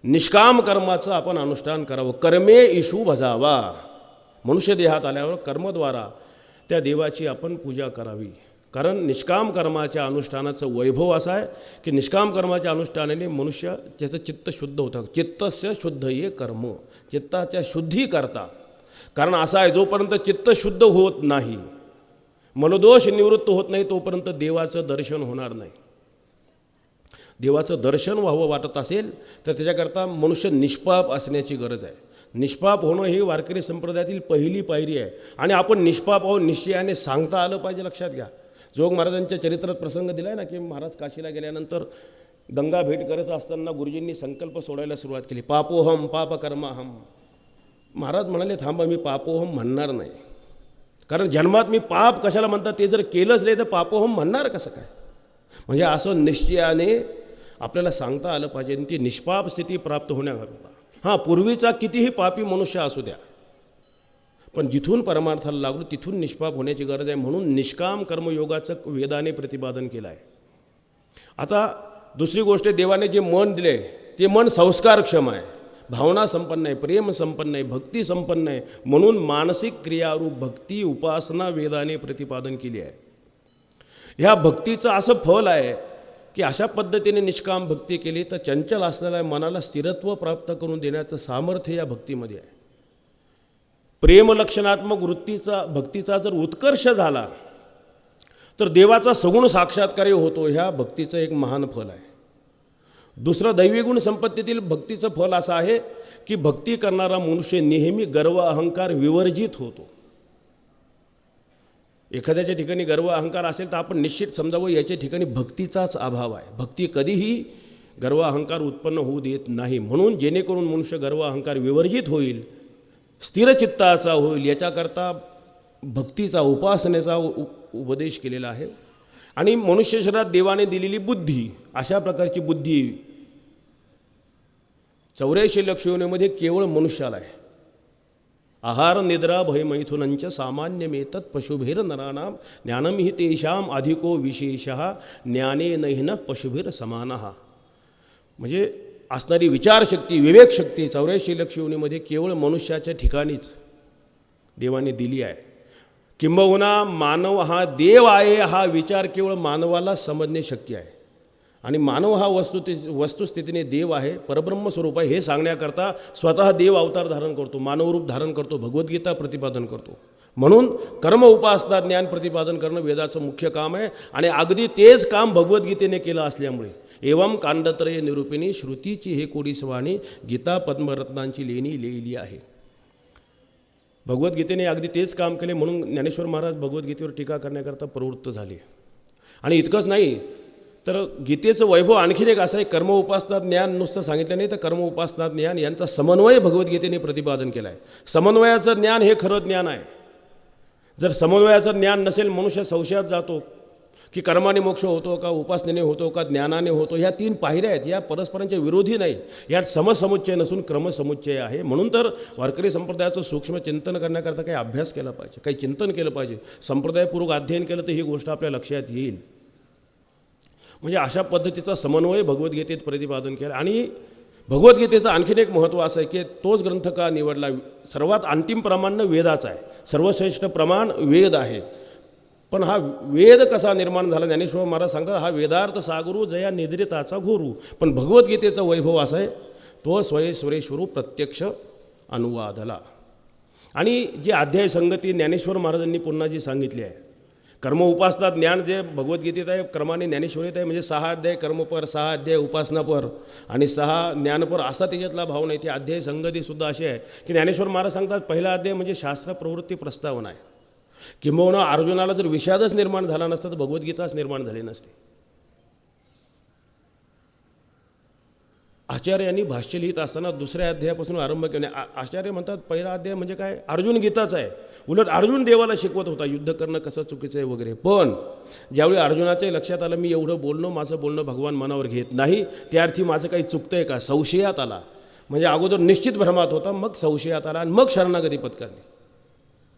निष्काम कर्माचं आपण अनुष्ठान करावं, कर्मे इशू भजावा. मनुष्य देहात आल्यावर कर्मद्वारा त्या देवाची आपण पूजा करावी. कारण निष्काम कर्माच्या अनुष्ठानाचं वैभव असं आहे की निष्काम कर्माच्या अनुष्ठानाने मनुष्य त्याचं चित्त शुद्ध होतं. चित्तस्य शुद्ध ये कर्म, चित्ताच्या शुद्धी करता. कारण असं आहे जोपर्यंत चित्त शुद्ध होत नाही, मनोदोष निवृत्त होत नाही, तोपर्यंत देवाचं दर्शन होणार नाही. देवाचं दर्शन व्हावं वाटत असेल तर त्याच्याकरता मनुष्य निष्पाप असण्याची गरज आहे. निष्पाप होणं ही वारकरी संप्रदायातील पहिली पायरी आहे. आणि आपण निष्पाप आहोत निश्चयाने सांगता आलं पाहिजे. लक्षात घ्या, जोग महाराजांच्या चरित्रात प्रसंग दिला आहे ना की महाराज काशीला गेल्यानंतर गंगा भेट करत असताना गुरुजींनी संकल्प सोडायला सुरुवात केली, पापोहम पापकर्माहम. महाराज म्हणाले थांबा, मी पापोहम म्हणणार नाही. कारण जन्मात मी पाप कशाला म्हणतात ते जर केलंच नाही तर पापोहम म्हणणार कसं काय? म्हणजे असं निश्चयाने आपल्याला सांगता आलं पाहिजे. ती निष्पाप स्थिती प्राप्त होण्याकरता हां पूर्वीचा कितीही पापी मनुष्य असू द्या, पण जिथून परमार्थाला लागलो तिथून निष्पाप होण्याची गरज आहे. म्हणून निष्काम कर्मयोगाचं वेदाने प्रतिपादन केलं आहे. आता दुसरी गोष्ट, देवाने जे मन दिले ते मन संस्कारक्षम आहे, भावना संपन्न आहे, प्रेम संपन्न आहे, भक्ती संपन्न आहे. म्हणून मानसिक क्रियारूप भक्ती उपासना वेदाने प्रतिपादन केली आहे. ह्या भक्तीचं असं फल आहे की अशा पद्धतीने निष्काम भक्ती केली तर चंचल असलेल्या मनाला स्थिरत्व प्राप्त करून देण्याचं सामर्थ्य या भक्तीमध्ये आहे. प्रेमलक्षणात्मक वृत्तीचा भक्तीचा जर उत्कर्ष झाला तर देवाचा सगुण साक्षात्कार होतो. ह्या भक्तीचं एक महान फल आहे. दुसरं दैवी गुण संपत्तीतील भक्तीचं फल असं आहे की भक्ती करणारा मनुष्य नेहमी गर्व अहंकार विवर्जित होतो. एखाद्याच्या ठिकाणी गर्व अहंकार असेल तर आपण निश्चित समजावं याच्या ठिकाणी भक्तीचाच अभाव आहे. भक्ती कधीही गर्व अहंकार उत्पन्न होऊ देत नाही. म्हणून जेणेकरून मनुष्य गर्व अहंकार विवर्जित होईल, स्थिरचित्ताचा होईल, याच्याकरता भक्तीचा उपासनेचा उपदेश केलेला आहे. आणि मनुष्य शरीरात देवाने दिलेली बुद्धी, अशा प्रकारची बुद्धी 84 लक्ष योनीमध्ये केवळ मनुष्याला आहे. आहार निद्रा भयमैथुनंच सामान्यमेतत् पशुभिर नराणाम ज्ञानम हि तेषाम अधिको विशेषः ज्ञानेन पशुभिर समानः. म्हणजे असणारी विचारशक्ती विवेकशक्ती 84 लक्ष योनीमध्ये केवळ मनुष्याच्या ठिकाणीच देवाने दिली आहे. किंबहुना मानव हा देव आहे हा विचार केवळ मानवाला समजणे शक्य आहे. आणि मानव हा वस्तुस्थितीने देव आहे, परब्रह्मस्वरूप आहे हे सांगण्याकरता स्वतः देव अवतार धारण करतो, मानवरूप धारण करतो, भगवद्गीता प्रतिपादन करतो. म्हणून कर्म उपासना ज्ञान प्रतिपादन करणं वेदाचं मुख्य काम आहे. आणि अगदी तेच काम भगवद्गीतेने केलं असल्यामुळे एवं कांडत्रय निरूपिणी श्रुतीची हे कोडीसवाणी गीता पद्मरत्नांची लेणी लिहिली आहे. भगवद्गीतेने अगदी तेच काम केले म्हणून ज्ञानेश्वर महाराज भगवद्गीतेवर टीका करण्याकरता प्रवृत्त झाले. आणि इतकंच नाही तर गीतेचं वैभव आणखीन एक असं आहे, कर्म उपासना ज्ञान नुसतं सांगितलं नाही तर कर्म उपासना ज्ञान यांचा समन्वय भगवद्गीतेने प्रतिपादन केला आहे. समन्वयाचं ज्ञान हे खरं ज्ञान आहे. जर समन्वयाचं ज्ञान नसेल मनुष्य संशयात जातो की कर्माने मोक्ष होतो का, उपासनेने होतो का, ज्ञानाने होतो. ह्या 3 पायऱ्या आहेत, या परस्परांच्या विरोधी नाही. यात समसमुच्चय नसून क्रमसमुच्चय आहे. म्हणून तर वारकरी संप्रदायाचं सूक्ष्म चिंतन करण्याकरता काही अभ्यास केला पाहिजे, काही चिंतन केलं पाहिजे, संप्रदायपूर्वक अध्ययन केलं तर ही गोष्ट आपल्या लक्षात येईल. म्हणजे अशा पद्धतीचा समन्वय भगवद्गीतेत प्रतिपादन केला. आणि भगवद्गीतेचं आणखीन एक महत्त्व असं आहे की तोच ग्रंथ का निवडला. सर्वात अंतिम प्रमाण वेदाचा आहे, सर्वश्रेष्ठ प्रमाण वेद आहे. पण हा वेद कसा निर्माण झाला, ज्ञानेश्वर महाराज सांगतात हा वेदार्थ सागरू जया निद्रिताचा गुरु. पण भगवद्गीतेचा वैभव असा आहे तो स्वयं प्रत्यक्ष अनुवादला. आणि जी अध्याय संगती ज्ञानेश्वर महाराजांनी पुन्हा जी सांगितली आहे कर्म उपासना ज्ञान जे भगवद्गीतेत आहे, क्रमाने ज्ञानेश्वरीत आहे, म्हणजे 6 अध्याय कर्मपर, 6 अध्याय उपासनापर आणि 6 ज्ञानपर असा त्याच्यातला भाव नाही. ती अध्याय संगतीसुद्धा अशी आहे की ज्ञानेश्वर महाराज सांगतात पहिला अध्याय म्हणजे शास्त्र प्रवृत्ती प्रस्तावना आहे. किंबहुना अर्जुनाला जर विषादच निर्माण झाला नसता तर भगवद्गीताच निर्माण झाली नसती. आचार्यांनी भाष्य लिहित असताना दुसऱ्या अध्यायापासून आरंभ केला. आचार्य म्हणतात पहिला अध्याय म्हणजे काय, अर्जुन गीताच आहे. उलट अर्जुन देवाला शिकवत होता युद्ध करणं कसं चुकीचं आहे वगैरे. पण ज्यावेळी अर्जुनाच्या लक्षात आलं मी एवढं बोलणं, माझं बोलणं भगवान मनावर घेत नाही, त्या अर्थी माझं काही चुकतं आहे का, संशयात आला. म्हणजे अगोदर निश्चित भ्रमात होता, मग संशयात आला आणि मग शरणागती पत्करली.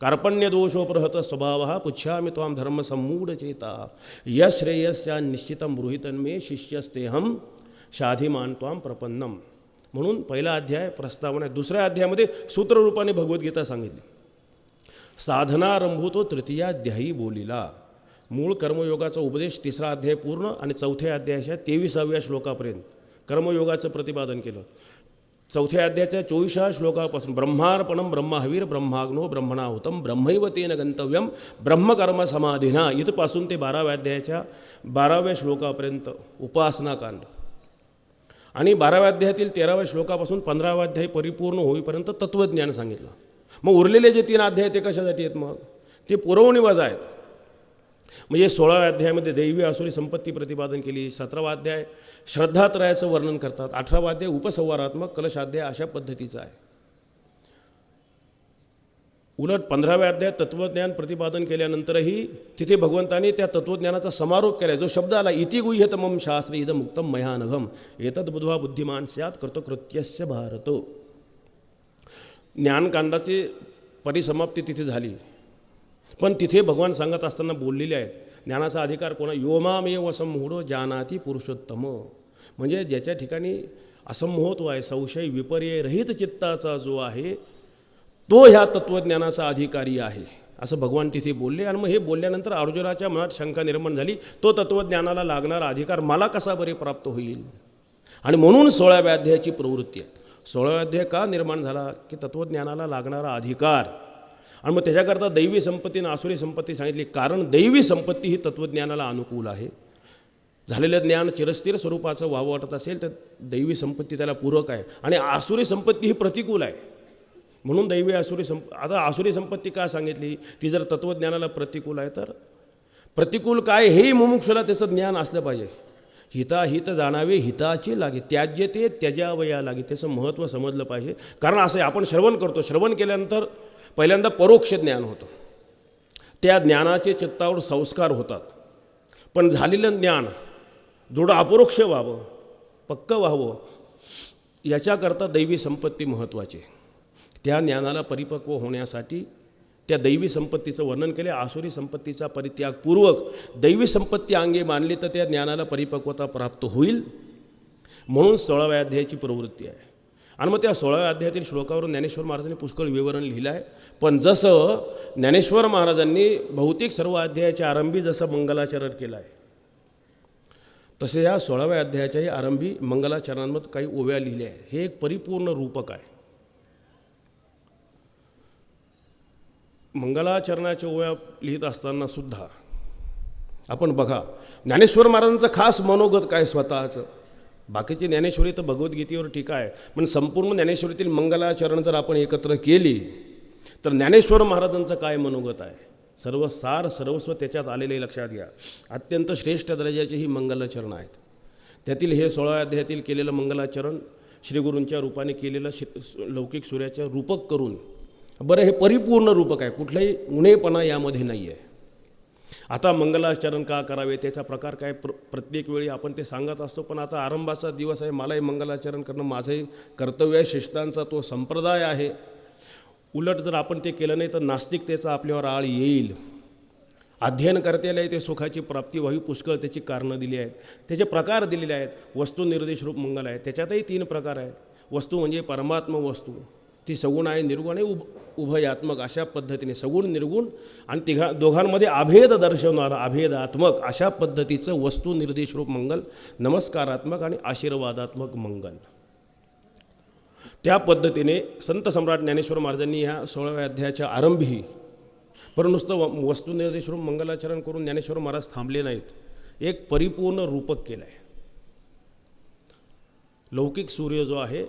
कार्पण्य दोषोपहत स्वभाव पुच्छामि त्वां धर्म सम्मूढ चेता यश्रेयस्या निश्चितम गृहीतन्मे शिष्यस्तेहम शाधिमान त्वां प्रपन्नम. म्हणून पहिला अध्याय प्रस्तावना आहे. दुसऱ्या अध्यायामध्ये सूत्ररूपाने भगवद्गीता सांगितली. साधनारंभूतो तृतीयाध्यायी बोलिला. मूळ कर्मयोगाचा उपदेश तिसरा अध्याय पूर्ण आणि चौथ्या अध्यायाच्या 23व्या श्लोकापर्यंत कर्मयोगाचं प्रतिपादन केलं. चौथ्या अध्यायाच्या 24व्या श्लोकापासून ब्रह्मार्पणम ब्रह्महवीर ब्रह्माग्नो ब्रह्मणाहुतम ब्रह्मैव तेन गंतव्यम ब्रह्मकर्म समाधिना इथपासून ते 12व्या अध्यायाच्या 12व्या श्लोकापर्यंत उपासनाकांड आणि 12व्या अध्यायातील 13व्या श्लोकापासून 15व्या अध्याय परिपूर्ण होईपर्यंत तत्त्वज्ञान सांगितलं. मग उरलेले जे 3 अध्याय ते कशासाठी आहेत, मग ते पुरवणीवजा आहेत. म्हणजे 16व्या अध्यायामध्ये दैवी आसुरी संपत्ती प्रतिपादन केली. 17वा अध्याय श्रद्धात्रयाचं वर्णन करतात. 18वा अध्याय उपसंवारात्मक कलशाध्याय अशा पद्धतीचा आहे. उलट 15व्या अध्यायात तत्त्वज्ञान प्रतिपादन केल्यानंतरही तिथे भगवंताने त्या तत्त्वज्ञानाचा समारोप केला. जो शब्द आला इति गुह्यतमं शास्त्री इदं मुक्तं मया नघम एतद् बुद्ध्वा बुद्धिमान स्यात् कृतकृत्यस्य भारत. ज्ञानकांडाची परिसमाप्ती तिथे झाली. पण तिथे भगवान सांगत असताना बोललेले आहेत ज्ञानाचा अधिकार कोणा, योमामेव असम्मूढो जानाति पुरुषोत्तम. म्हणजे ज्याच्या ठिकाणी असंमोहत्व आहे, संशय विपर्यय रहित चित्ताचा जो आहे तो ह्या तत्त्वज्ञानाचा अधिकारी आहे असं भगवान तिथे बोलले. आणि मग हे बोलल्यानंतर अर्जुनाच्या मनात शंका निर्माण झाली, तो तत्त्वज्ञानाला लागणारा अधिकार मला कसा बरे प्राप्त होईल. आणि म्हणून 16व्या अध्यायाची प्रवृत्ती आहे. 16व्या अध्याय का निर्माण झाला की तत्त्वज्ञानाला लागणारा अधिकार. आणि मग त्याच्याकरता दैवी संपत्ती आणि आसुरी संपत्ती सांगितली. कारण दैवी संपत्ती ही तत्त्वज्ञानाला अनुकूल आहे. झालेलं ज्ञान चिरस्थिर स्वरूपाचं व्हावं वाटत असेल तर दैवी संपत्ती त्याला पूरक आहे. आणि आसुरी संपत्ती ही प्रतिकूल आहे. म्हणून दैवी आसुरी आता आसुरी संपत्ती का सांगितली, ती जर तत्त्वज्ञानाला प्रतिकूल आहे तर प्रतिकूल काय हेही मुमुक्षुला त्याचं ज्ञान असलं पाहिजे. हिताहित जाणावे हिताची लागे त्याज्य ते त्याज्यावया लागे, त्याचं महत्त्व समजलं पाहिजे. कारण असं आहे आपण श्रवण करतो, श्रवण केल्यानंतर पहिल्यांदा परोक्ष ज्ञान होतं, त्या ज्ञानाचे चित्तावर संस्कार होतात. पण झालेलं ज्ञान दृढ अपरोक्ष व्हावं, पक्क व्हावं याच्याकरता दैवी संपत्ती महत्त्वाची. त्या ज्ञानाला परिपक्व होण्यासाठी त्या दैवी संपत्तीचं वर्णन केले. आसुरी संपत्तीचा परित्यागपूर्वक दैवी संपत्ती अंगे मानली तर त्या ज्ञानाला परिपक्वता प्राप्त होईल. म्हणून 16व्या अध्यायाची प्रवृत्ती आहे. आणि मग त्या 16व्या अध्यायातील श्लोकावरून ज्ञानेश्वर महाराजांनी पुष्कळ विवरण लिहिलं आहे. पण जसं ज्ञानेश्वर महाराजांनी बहुतेक सर्व अध्यायाच्या आरंभी जसं मंगलाचरण केलं आहे तसे या 16व्या अध्यायाच्याही आरंभी मंगलाचरणांमध्ये काही ओव्या लिहिल्या आहे. हे एक परिपूर्ण रूपक आहे. मंगलाचरणाच्या ओव्या लिहित असताना सुद्धा आपण बघा ज्ञानेश्वर महाराजांचं खास मनोगत काय स्वतःचं. बाकीची ज्ञानेश्वरी तर भगवद्गीतेवर टीका आहे, पण संपूर्ण ज्ञानेश्वरीतील मंगलाचरण जर आपण एकत्र केली तर ज्ञानेश्वर महाराजांचं काय मनोगत आहे, सर्व सार सर्वस्व त्याच्यात आलेले लक्षात घ्या. अत्यंत श्रेष्ठ दर्जाची ही मंगलाचरण आहेत. त्यातील हे 16व्या अध्यायातील केलेलं मंगलाचरण श्रीगुरूंच्या रूपाने केलेलं लौकिक सूर्याच्या रूपक करून, बरं हे परिपूर्ण रूपक आहे, कुठलाही उणेपणा यामध्ये नाही आहे. आता मंगलाचरण का करावे त्याचा प्रकार काय प्रत्येक वेळी आपण ते सांगत असतो. पण आता आरंभाचा दिवस आहे, मलाही मंगलाचरण करणं माझंही कर्तव्य आहे, शिष्टांचा तो संप्रदाय आहे. उलट जर आपण ते केलं नाही तर नास्तिकतेचा आपल्यावर आळ येईल. अध्ययन करतेलाही ते सुखाची प्राप्ती व्हावी पुष्कळ त्याची कारणं दिली आहेत, त्याचे प्रकार दिलेले आहेत. वस्तू निर्देश रूप मंगल आहे, त्याच्यातही 3 प्रकार आहेत. वस्तू म्हणजे परमात्म वस्तू, ती सगुण आहे, निर्गुण आहे, उभयात्मक अशा पद्धतीने सगुण निर्गुण आणि दोघांमध्ये अभेद दर्शवणारा अभेदात्मक अशा पद्धतीचं वस्तू निर्देश रूप मंगल, नमस्कारात्मक आणि आशीर्वादात्मक मंगल. त्या पद्धतीने संत सम्राट ज्ञानेश्वर महाराजांनी ह्या 16व्या अध्यायाच्या आरंभी पण नुसतं वस्तुनिर्देशवरून मंगलाचरण करून ज्ञानेश्वर महाराज थांबले नाहीत, एक परिपूर्ण रूपक केलं आहे. लौकिक सूर्य जो आहे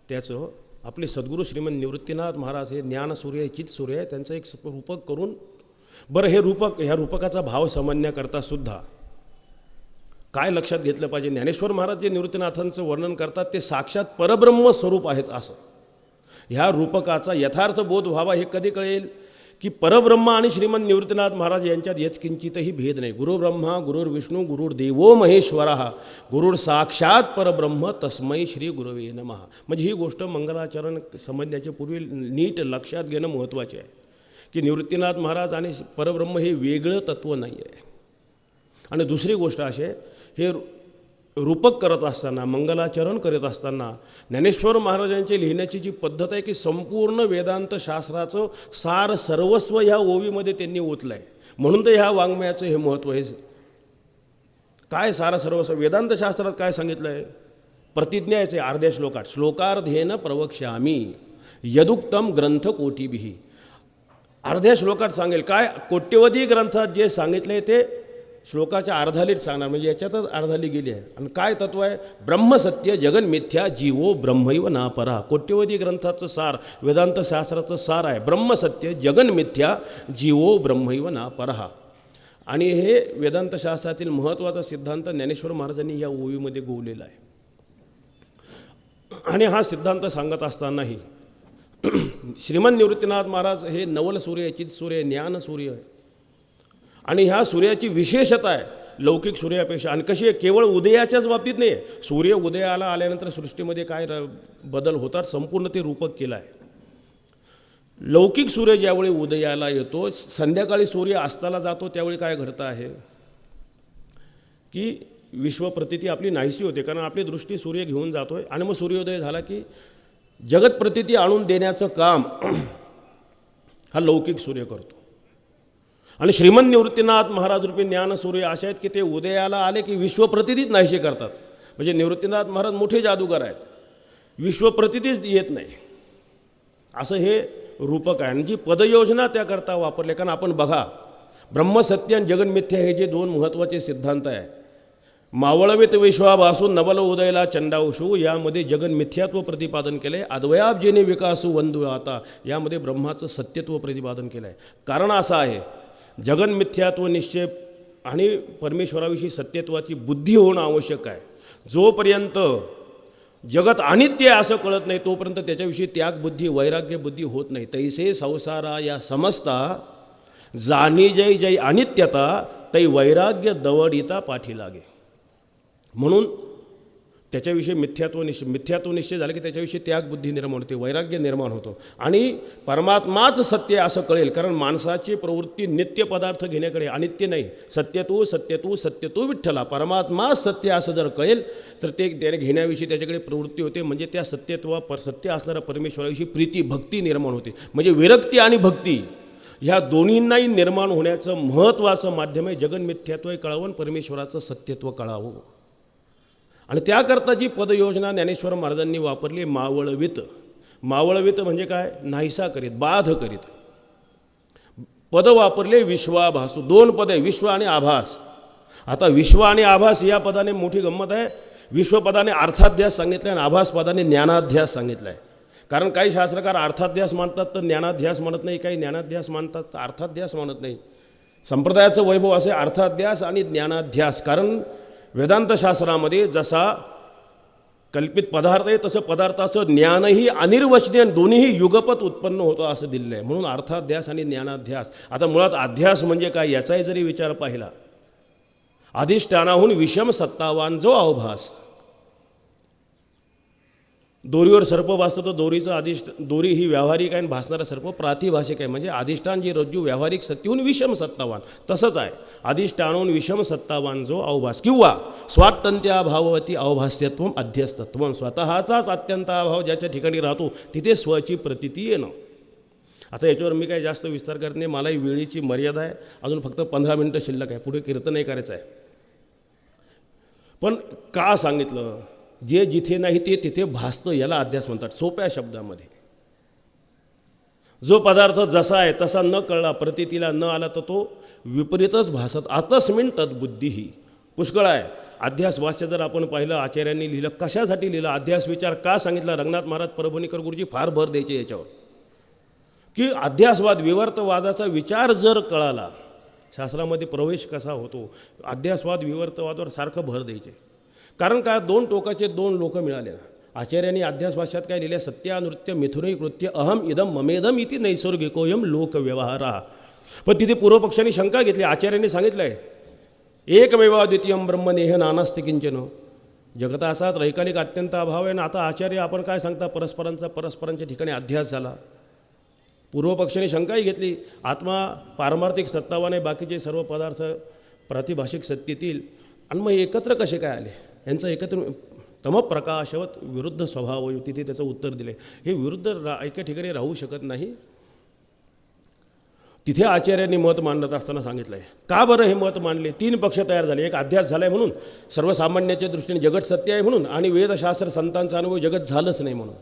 त्याचं आपले सद्गुरू श्रीमंत निवृत्तीनाथ महाराज हे ज्ञानसूर्य आहे, चित्सूर्य आहे, त्यांचं एक रूपक करून बरं हे रूपक, ह्या रूपकाचा भाव समजण्याकरता सुद्धा काय लक्षात घेतलं पाहिजे. ज्ञानेश्वर महाराज जे निवृत्तीनाथांचं वर्णन करतात ते साक्षात परब्रह्म स्वरूप आहेत असं. ह्या रूपकाचा यथार्थ बोध व्हावा हे कधी कळेल की परब्रह्म आणि श्रीमंत निवृत्तीनाथ महाराज यांच्यात यत्किंचितही भेद नाही. गुरुब्रह्मा गुरुर्विष्णू गुरुर्देवो महेश्वरः गुरुर साक्षात परब्रह्म तस्मै श्री गुरवे नमः. म्हणजे ही गोष्ट मंगलाचरण समजण्याच्या पूर्वी नीट लक्षात घेणं महत्त्वाचे आहे की निवृत्तीनाथ महाराज आणि परब्रह्म हे वेगळं तत्त्व नाही आहे. आणि दुसरी गोष्ट अशी आहे, हे रूपक करत असताना, मंगलाचरण करत असताना ज्ञानेश्वर महाराजांची लिहिण्याची जी पद्धत आहे की संपूर्ण वेदांत शास्त्राचं सार सर्वस्व ह्या ओवीमध्ये त्यांनी ओतलं आहे. म्हणून तर ह्या वाङ्मयाचं हे महत्त्व आहे. काय सार सर्वस्व वेदांत शास्त्रात काय सांगितलं आहे? प्रतिज्ञा याचे अर्ध्या श्लोकात, श्लोकार्धेन प्रवक्ष्यामी यदुक्तम ग्रंथ कोटिभिः. अर्ध्या श्लोकात सांगेल काय, कोट्यवधी ग्रंथात जे सांगितलं आहे ते श्लोकाच्या अर्धालीत सांगणार, म्हणजे याच्यातच अर्धाली गेली आहे. आणि काय तत्व आहे? ब्रह्मसत्य जगन मिथ्या जीवो ब्रह्मैव नापरा. कोट्यवधी ग्रंथाचं सार, वेदांत शास्त्राचं सार आहे ब्रह्मसत्य जगन मिथ्या जीवो ब्रह्मैव नापरा. आणि हे वेदांत शास्त्रातील महत्त्वाचा सिद्धांत ज्ञानेश्वर महाराजांनी या ओवीमध्ये गोवलेला आहे. आणि हा सिद्धांत सांगत असतानाही श्रीमंत निवृत्तीनाथ महाराज हे नवल सूर्य, चित्सूर्य, ज्ञान सूर्य आहे. आणि ह्या सूर्याची विशेषता आहे लौकिक सूर्यापेक्षा. आणि कशी आहे, केवळ उदयाच्याच बाबतीत नाही आहे. सूर्य उदयाला आल्यानंतर सृष्टीमध्ये काय बदल होतात संपूर्ण ते रूपक केलं आहे. लौकिक सूर्य ज्यावेळी उदयाला येतो, संध्याकाळी सूर्य अस्ताला जातो, त्यावेळी काय घडतं आहे की विश्वप्रतीती आपली नाहीशी होते, कारण आपली दृष्टी सूर्य घेऊन जातो आहे. आणि मग सूर्योदय झाला की जगत प्रतीती आणून देण्याचं काम हा लौकिक सूर्य करतो. आणि श्रीमंत निवृत्तीनाथ महाराज रूपी ज्ञानसूर्य असे आहेत की ते उदयाला आले की विश्वप्रतीतीच नाहीशी करतात. म्हणजे निवृत्तीनाथ महाराज मोठे जादूगार आहेत, विश्वप्रतीतीच येत नाही असं हे रूपक आहे. आणि जी पदयोजना त्याकरता वापरले, कारण आपण बघा ब्रह्मसत्य आणि जगन्मिथ्या हे जे दोन महत्त्वाचे सिद्धांत आहे, मावळवित विश्वाभासू नवल उदयला चंडावशू, यामध्ये जगन्मिथ्यात्व प्रतिपादन केलं आहे. अद्वयाब्जेने विकासू वंदू आता, यामध्ये ब्रह्माचं सत्यत्व प्रतिपादन केलं आहे. कारण असं आहे, जगन्मिथ्यात्व निश्चय आणि परमेश्वराविषयी सत्यत्वाची बुद्धी होणं आवश्यक आहे. जोपर्यंत जगत अनित्य आहे असं कळत नाही तोपर्यंत त्याच्याविषयी त्यागबुद्धी, वैराग्यबुद्धी होत नाही. तैसे संसारा या समजता जाणी जय जय अनित्यता तै वैराग्य दवडिता पाठी लागे. म्हणून त्याच्याविषयी मिथ्यात्व निश्चय झालं की त्याच्याविषयी त्यागबुद्धी निर्माण होते, वैराग्य निर्माण होतो. आणि परमात्माच सत्य असं कळेल, कारण माणसाची प्रवृत्ती नित्य पदार्थ घेण्याकडे, अनित्य नाही. सत्यतू सत्यतू सत्यतू विठ्ठला, परमात्माच सत्य असं जर कळेल तर ते त्याने घेण्याविषयी त्याच्याकडे प्रवृत्ती होते. म्हणजे त्या सत्य असणाऱ्या परमेश्वराविषयी प्रीती भक्ती निर्माण होते. म्हणजे विरक्ती आणि भक्ती ह्या दोन्हींनाही निर्माण होण्याचं महत्त्वाचं माध्यम आहे जगन्मिथ्यात्व कळावं, परमेश्वराचं सत्यत्व कळावं. आणि त्याकरता जी पदयोजना ज्ञानेश्वर महाराजांनी वापरली, मावळवित. मावळवित म्हणजे काय, नाहीसा करीत, बाध करीत. पद वापरले विश्वाभासू, दोन पद आहे, विश्व आणि आभास. आता विश्व आणि आभास या पदाने मोठी गंमत आहे. विश्वपदाने अर्थाध्यास सांगितलं आणि आभास पदाने ज्ञानाध्यास सांगितलं आहे. कारण काही शास्त्रकार अर्थाध्यास मानतात तर ज्ञानाध्यास म्हणत नाही, काही ज्ञानाध्यास मानतात तर अर्थाध्यास म्हणत नाही. संप्रदायाचं वैभव असे अर्थाध्यास आणि ज्ञानाध्यास. कारण वेदांत शास्त्रामध्ये जसा कल्पित पदार्थ आहे तसं पदार्थाचं ज्ञानही अनिर्वचनीय दोन्हीही युगपत उत्पन्न होतं असं दिलेलं आहे. म्हणून अर्थाध्यास आणि ज्ञानाध्यास. आता मुळात अध्यास म्हणजे काय याचाही जरी विचार पाहिला, अधिष्ठानाहून विषम सत्तावान जो अवभास. दोरीवर सर्प भासतं तर दोरीचं दोरी ही व्यावहारिक आहे आणि भासणारा सर्प प्रातिभाषिक आहे. म्हणजे अधिष्ठान जी रज्जू व्यावहारिक सत्तेहून विषम सत्तावान, तसंच आहे अधिष्ठानहून विषम सत्तावान जो अवभास. किंवा स्वातंत्र्याभावती अवभास्यत्व अध्यस्तत्व, स्वतःचाच अत्यंत अभाव ज्याच्या ठिकाणी राहतो तिथे स्वची प्रतीती येणं. आता याच्यावर मी काही जास्त विस्तार करत नाही, मलाही वेळेची मर्यादा आहे. अजून फक्त 15 मिनटं शिल्लक आहे, पुढे कीर्तनही करायचं आहे. पण का सांगितलं, जे जिथे नाही ते तिथे भासतं, याला अध्यास म्हणतात सोप्या शब्दामध्ये. जो पदार्थ जसा आहे तसा न कळला, प्रतीतीला न आला तर तो विपरीतच भासत आतस्मिन तद्बुद्धीही. पुष्कळ आहे. अध्यास भाष्य जर आपण पाहिलं, आचार्यांनी लिहिलं, कशासाठी लिहिलं, अध्यास विचार का सांगितला, रंगनाथ महाराज परभणीकर गुरुजी फार भर द्यायचे याच्यावर, की अध्यासवाद विवर्तवादाचा विचार जर कळाला, शास्त्रामध्ये प्रवेश कसा होतो, अध्यासवाद विवर्तवादावर सारखं भर द्यायचे. कारण का, दोन टोकाचे दोन लोक मिळाले. आचार्यांनी अध्यास भाष्यात काय लिहिले, सत्यानृत्य मिथुनी कृत्य अहम इदम ममेदम इति नैसर्गिकोयम लोकव्यवहारा. पण तिथे पूर्वपक्षांनी शंका घेतली. आचार्यांनी सांगितलं आहे एकमेवा द्वितीयम ब्रह्मनेह नानास्ति किंचन. जगता असाच रैकालिक अत्यंत अभाव आहे ना. आता आचार्य आपण काय सांगता, परस्परांच्या ठिकाणी अध्यास झाला. पूर्वपक्षाने शंकाही घेतली, आत्मा पारमार्थिक सत्तावान आहे, बाकीचे सर्व पदार्थ प्रातिभाषिक सत्तेतील, आणि मग एकत्र कसे काय आले, यांचं एकत्र तमप्रकाशवत विरुद्ध स्वभाव. तिथे त्याचं उत्तर दिले, हे विरुद्ध एका ठिकाणी राहू शकत नाही. तिथे आचार्यांनी मत मांडत असताना सांगितलं आहे. का बरं हे मत मांडले, तीन पक्ष तयार झाले. एक अध्यास झाला आहे म्हणून, सर्वसामान्याच्या दृष्टीने जगत सत्य आहे म्हणून, आणि वेदशास्त्र संतांचा अनुभव जगत झालंच नाही म्हणून.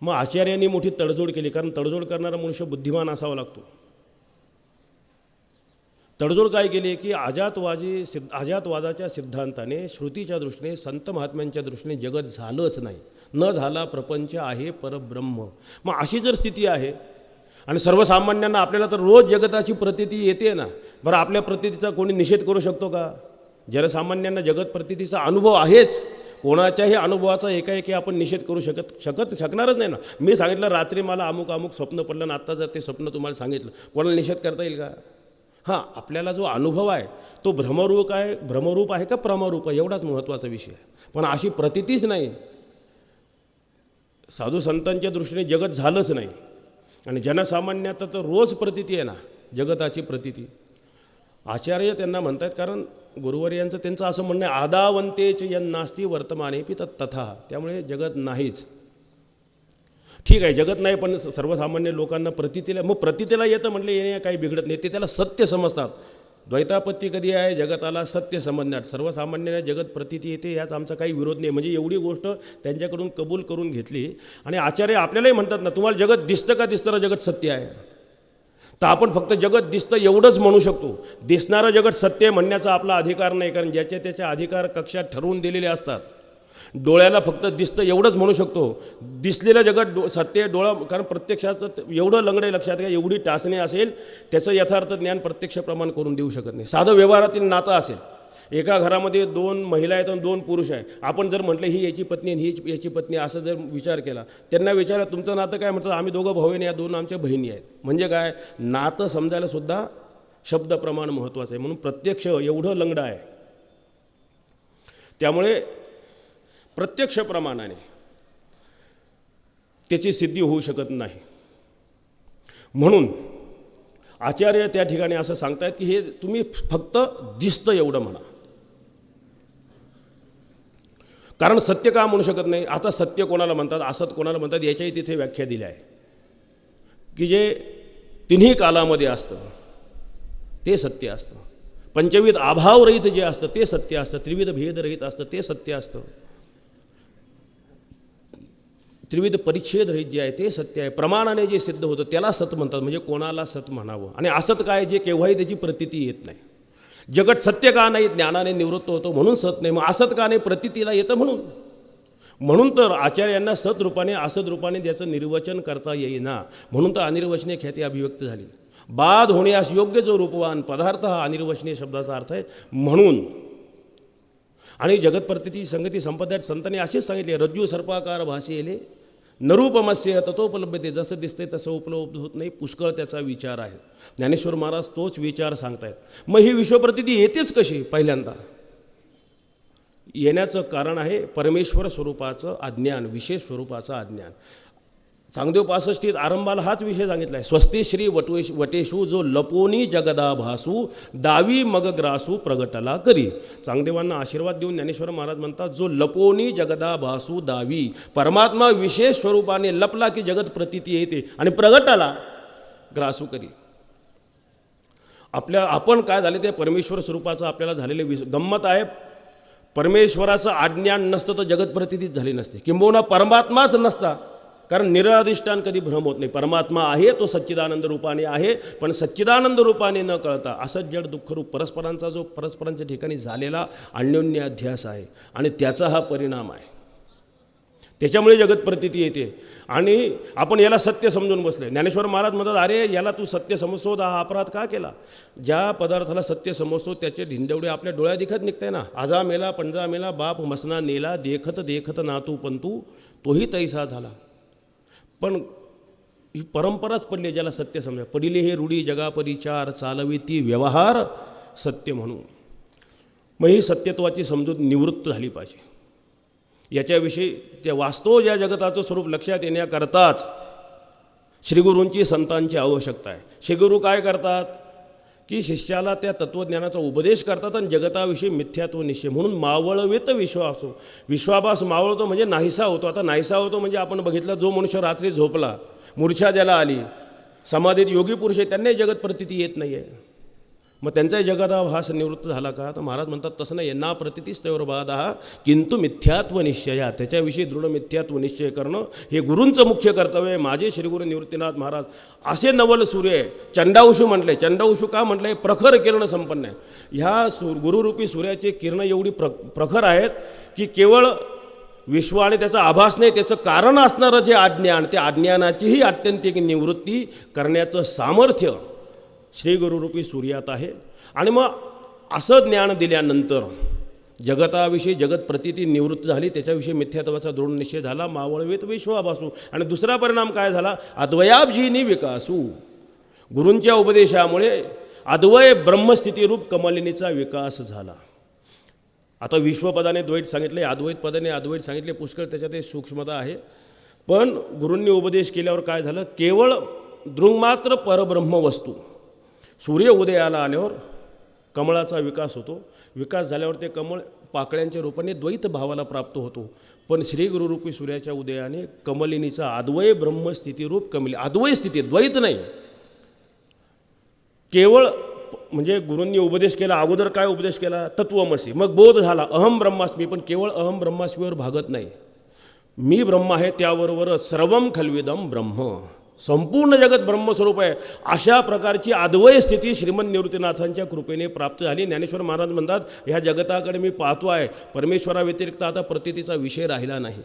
मग आचार्यांनी मोठी तडजोड केली, कारण तडजोड करणारा मनुष्य बुद्धिमान असावा लागतो. तडजोड काय केली की अजातवादाच्या सिद्धांताने, श्रुतीच्या दृष्टीने, संत महात्म्यांच्या दृष्टीने जगत झालंच नाही, न झाला प्रपंच आहे परब्रह्म. मग अशी जर स्थिती आहे, आणि सर्वसामान्यांना आपल्याला तर रोज जगताची प्रतीती येते ना, बरं आपल्या प्रतीतीचा कोणी निषेध करू शकतो का? जनसामान्यांना जगत प्रतीतीचा अनुभव आहेच, कोणाच्याही अनुभवाचा एकाएकी आपण निषेध करू शकणारच नाही ना. मी सांगितलं रात्री मला अमुक स्वप्न पडलं ना, आत्ता जर ते स्वप्न तुम्हाला सांगितलं, कोणाला निषेध करता येईल का? हां, आपल्याला जो अनुभव आहे तो भ्रमरूप आहे का प्रमारूप आहे, एवढाच महत्त्वाचा विषय आहे. पण अशी प्रतीतीच नाही. साधू संतांच्या दृष्टीने जगत झालंच नाही, आणि जनसामान्यात तर रोज प्रतीती आहे ना, जगताची प्रतीती. आचार्य त्यांना म्हणतात, कारण गुरुवर्यांचं त्यांचं असं म्हणणं आहे, आदावंतेच यन्नास्ति वर्तमानेपि तथा. त्यामुळे जगत नाहीच. ठीक आहे, जगत नाही, पण सर्वसामान्य लोकांना प्रतीतीला, मग प्रतीतीला येतं म्हटलं येणे काही बिघडत नाही, ते त्याला सत्य समजतात. द्वैतापत्ती कधी आहे, जगताला सत्य समजण्यात. सर्वसामान्यांना जगत प्रतीती येते, यात आमचा काही विरोध नाही. म्हणजे एवढी गोष्ट त्यांच्याकडून कबूल करून घेतली. आणि आचार्य आपल्यालाही म्हणतात ना, तुम्हाला जगत दिसतं का, दिसतं जगत सत्य आहे, तर आपण फक्त जगत दिसतं एवढंच म्हणू शकतो. दिसणारं जगत सत्य म्हणण्याचा आपला अधिकार नाही, कारण ज्याच्या त्याच्या अधिकार कक्षात ठरवून दिलेले असतात. डोळ्याला फक्त दिसतं एवढंच म्हणू शकतो. दिसलेलं जगत सत्य डोळा, कारण प्रत्यक्षाचं एवढं लंगडे लक्षात घ्या, एवढी टाचणी असेल, त्याचं यथार्थ ज्ञान प्रत्यक्ष प्रमाण करून देऊ शकत नाही. साधं व्यवहारातील नातं असेल, एका घरामध्ये दोन महिला आहेत आणि दोन पुरुष आहे, आपण जर म्हटलं ही याची पत्नी आणि ही याची पत्नी, असं जर विचार केला, त्यांना विचारलं तुमचं नातं काय, म्हणतात आम्ही दोघं भाऊ आहे, या दोन आमच्या बहिणी आहेत. म्हणजे काय, नातं समजायला सुद्धा शब्द प्रमाण महत्त्वाचं आहे. म्हणून प्रत्यक्ष एवढं लंगडं आहे. त्यामुळे प्रत्यक्ष प्रमाणाने त्याची सिद्धी होऊ शकत नाही. म्हणून आचार्य त्या ठिकाणी असं सांगतायत की हे तुम्ही फक्त दिसतं एवढं म्हणा. कारण सत्य का म्हणू शकत नाही. आता सत्य कोणाला म्हणतात, असत कोणाला म्हणतात, याच्याही तिथे व्याख्या दिल्या आहे की जे तिन्ही कालामध्ये असतं ते सत्य असतं. पंचविध अभावरहित जे असतं ते सत्य असतं. त्रिविध भेदरहित असतं ते सत्य असतं. त्रिविध परिच्छेद रहित जे आहे ते सत्य आहे. प्रमाणाने जे सिद्ध होतं त्याला सत म्हणतात. म्हणजे कोणाला सत म्हणावं. आणि असत काय, जे केव्हाही त्याची प्रतीती येत नाही. जगत सत्य का नाही, ज्ञानाने निवृत्त होतो म्हणून सत नाही. मग असत का नाही, प्रतीतीला येतं म्हणून तर आचार्यांना सत रूपाने असत रूपाने त्याचं निर्वचन करता येईना. म्हणून तर अनिर्वचनीय ख्याती अभिव्यक्त झाली. बाद होण्यास योग्य जो रूपवान पदार्थ हा अनिर्वचनीय शब्दाचा अर्थ आहे. म्हणून आणि जगत प्रतीची संगती संपदात संतांनी असेच सांगितले, रज्जू सर्पाकार भासेले नरूपमस्य ततोपलब्धते. जसं दिसतंय तसं उपलब्ध होत नाही, पुष्कळ त्याचा विचार आहे. ज्ञानेश्वर महाराज तोच विचार सांगतायत. मग ही विश्वप्रतीती येतेच कशी. पहिल्यांदा येण्याचं कारण आहे परमेश्वर स्वरूपाचं अज्ञान, विशेष स्वरूपाचं अज्ञान. चांगदेव 65 आरंभाला हाच विषय सांगितला आहे. स्वस्ती श्री वटेशू जो लपोनी जगदा भासू दावी मग ग्रासू प्रगटला करी. चांगदेवांना आशीर्वाद देऊन ज्ञानेश्वर महाराज म्हणतात, जो लपोनी जगदा भासू दावी, परमात्मा विशेष स्वरूपाने लपला की जगत प्रतीती येते आणि प्रगटाला ग्रासू करी. आपण काय झाले ते परमेश्वर स्वरूपाचं आपल्याला झालेले गंमत आहे. परमेश्वराचं अज्ञान नसतं तर जगत प्रतीतीच झाली नसते. किंबहुना परमात्माच नसता कारण निराधिष्ठान कधी भ्रम होत नाही. परमात्मा आहे, तो सच्चिदानंद रूपाने आहे, पण सच्चिदानंद रूपाने न कळता असंच जड दुःखरूप परस्परांचा जो परस्परांच्या ठिकाणी झालेला अन्योन्य अध्यास आहे आणि त्याचा हा परिणाम आहे. त्याच्यामुळे जगत प्रतीती येते आणि आपण याला सत्य समजून बसले. ज्ञानेश्वर महाराज म्हणतात, अरे याला तू सत्य समजतो, हा अपराध का केला? ज्या पदार्थाला सत्य समजतो त्याचे ढिंडवडे आपल्या डोळ्या दिखत निघते ना. आजा मेला पंजा मेला बाप मसना नेला, देखत देखत नातू पंतू तोही तैसा झाला. पण ही परंपराच पडली ज्याला सत्य समजा. पडिले हे रूढी जगापरी चार, चालवी ती व्यवहार सत्य म्हणून. मग ही सत्यत्वाची समजूत निवृत्त झाली पाहिजे. याच्याविषयी त्या वास्तव ज्या जगताचं स्वरूप लक्षात येण्याकरताच श्रीगुरूंची संतांची आवश्यकता आहे. श्रीगुरू काय करतात की शिष्याला त्या तत्त्वज्ञानाचा उपदेश करतात आणि जगताविषयी मिथ्यात्व निश्चय म्हणून मावळवेत विश्वाभास मावळतो म्हणजे नाहीसा होतो. आता नाहीसा होतो म्हणजे आपण बघितलं, जो मनुष्य रात्री झोपला, मूर्छा ज्याला आली, समाधीत योगी पुरुष आहे, त्यांनाही जगत प्रतीती येत नाही आहे. मग त्यांचाही जगता भास निवृत्त झाला का? तर महाराज म्हणतात तसं नाही. ना प्रतीतीच त्यावर बाधा किंतु मिथ्यात्व निश्चया, त्याच्याविषयी दृढ मिथ्यात्व निश्चय करणं हे गुरूंचं मुख्य कर्तव्य आहे. माझे श्रीगुरू निवृत्तीनाथ महाराज असे नवल सूर्य आहे. चंडाउषू म्हटले. चंडाउषू का म्हटलंय? प्रखर किरण संपन्न आहे. ह्या गुरुरूपी सूर्याचे किरण एवढी प्रखर आहेत की केवळ विश्व आणि त्याचा आभास नाही, त्याचं कारण असणारं जे अज्ञान, त्या अज्ञानाचीही आत्यंतिक निवृत्ती करण्याचं सामर्थ्य श्री गुरुरूपी सूर्यात आहे. आणि मग असं ज्ञान दिल्यानंतर जगताविषयी जगत प्रतीती निवृत्त झाली, त्याच्याविषयी मिथ्यात्वाचा दृढ निश्चय झाला, मावळवेत विश्वाभासू. आणि दुसरा परिणाम काय झाला? अद्वयाब्जीनी विकासू. गुरूंच्या उपदेशामुळे अद्वय ब्रह्मस्थितीरूप कमलिनीचा विकास झाला. आता विश्वपदाने द्वैत सांगितले, अद्वैत पदाने अद्वैत सांगितले, पुष्कळ त्याच्यात सूक्ष्मता आहे. पण गुरूंनी उपदेश केल्यावर काय झालं? केवळ दृङ्मात्र परब्रह्म वस्तू. सूर्य उदयाला आल्यावर कमळाचा विकास होतो. विकास झाल्यावर ते कमळ पाकळ्यांच्या रूपाने द्वैत भावाला प्राप्त होतो. पण श्री गुरुरूपी सूर्याच्या उदयाने कमलिनीचा अद्वय ब्रह्मस्थितीरूप कमली, अद्वय स्थिती, द्वैत नाही. केवळ म्हणजे गुरूंनी उपदेश केला, अगोदर काय उपदेश केला? तत्वमसी. मग बोध झाला, अहम ब्रह्मास्मी. पण केवळ अहम ब्रह्मास्मीवर भागत नाही. मी ब्रह्म आहे, त्याबरोबरच सर्वम खल्विदम ब्रह्म, संपूर्ण जगत ब्रह्मस्वरूप आहे. अशा प्रकारची अद्वय स्थिती श्रीमंत निवृत्तीनाथांच्या कृपेने प्राप्त झाली. ज्ञानेश्वर महाराज म्हणतात, ह्या जगताकडे मी पाहतो आहे, परमेश्वराव्यतिरिक्त आता प्रतीतीचा विषय राहिला नाही.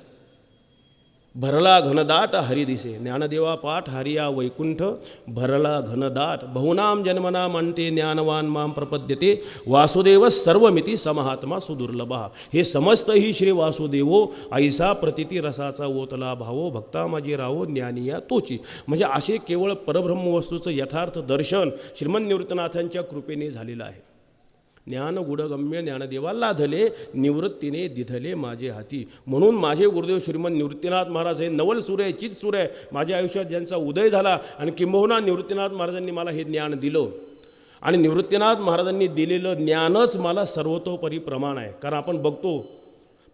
भरला घनदाट हरी दिसे. ज्ञानदेवा पाठ हरिया वैकुंठ भरला घनदाट. बहुनाम जन्मनाम अंते ज्ञानवान माम प्रपद्यते वासुदेव सर्वमिती समहात्मा सुदुर्लभा. हे समस्त ही श्री वासुदेवो ऐसा प्रतीती रसाचा ओतला भावो भक्ता माझी राहो ज्ञानिया तोची. म्हणजे असे केवळ परब्रह्म वस्तूचं यथार्थ दर्शन श्रीमंत निवृत्तीनाथांच्या कृपेने झालेलं आहे. ज्ञान गुडगम्य ज्ञानदेवा लाधले निवृत्तीने दिधले माझे हाती. म्हणून माझे गुरुदेव श्रीमंत निवृत्तीनाथ महाराज हे नवल सूर्य, चित सूर्य आहे. माझ्या आयुष्यात ज्यांचा उदय झाला आणि किंबहुना निवृत्तीनाथ महाराजांनी मला हे ज्ञान दिलं. आणि निवृत्तीनाथ महाराजांनी दिलेलं ज्ञानच मला सर्वतोपरी प्रमाण आहे. कारण आपण बघतो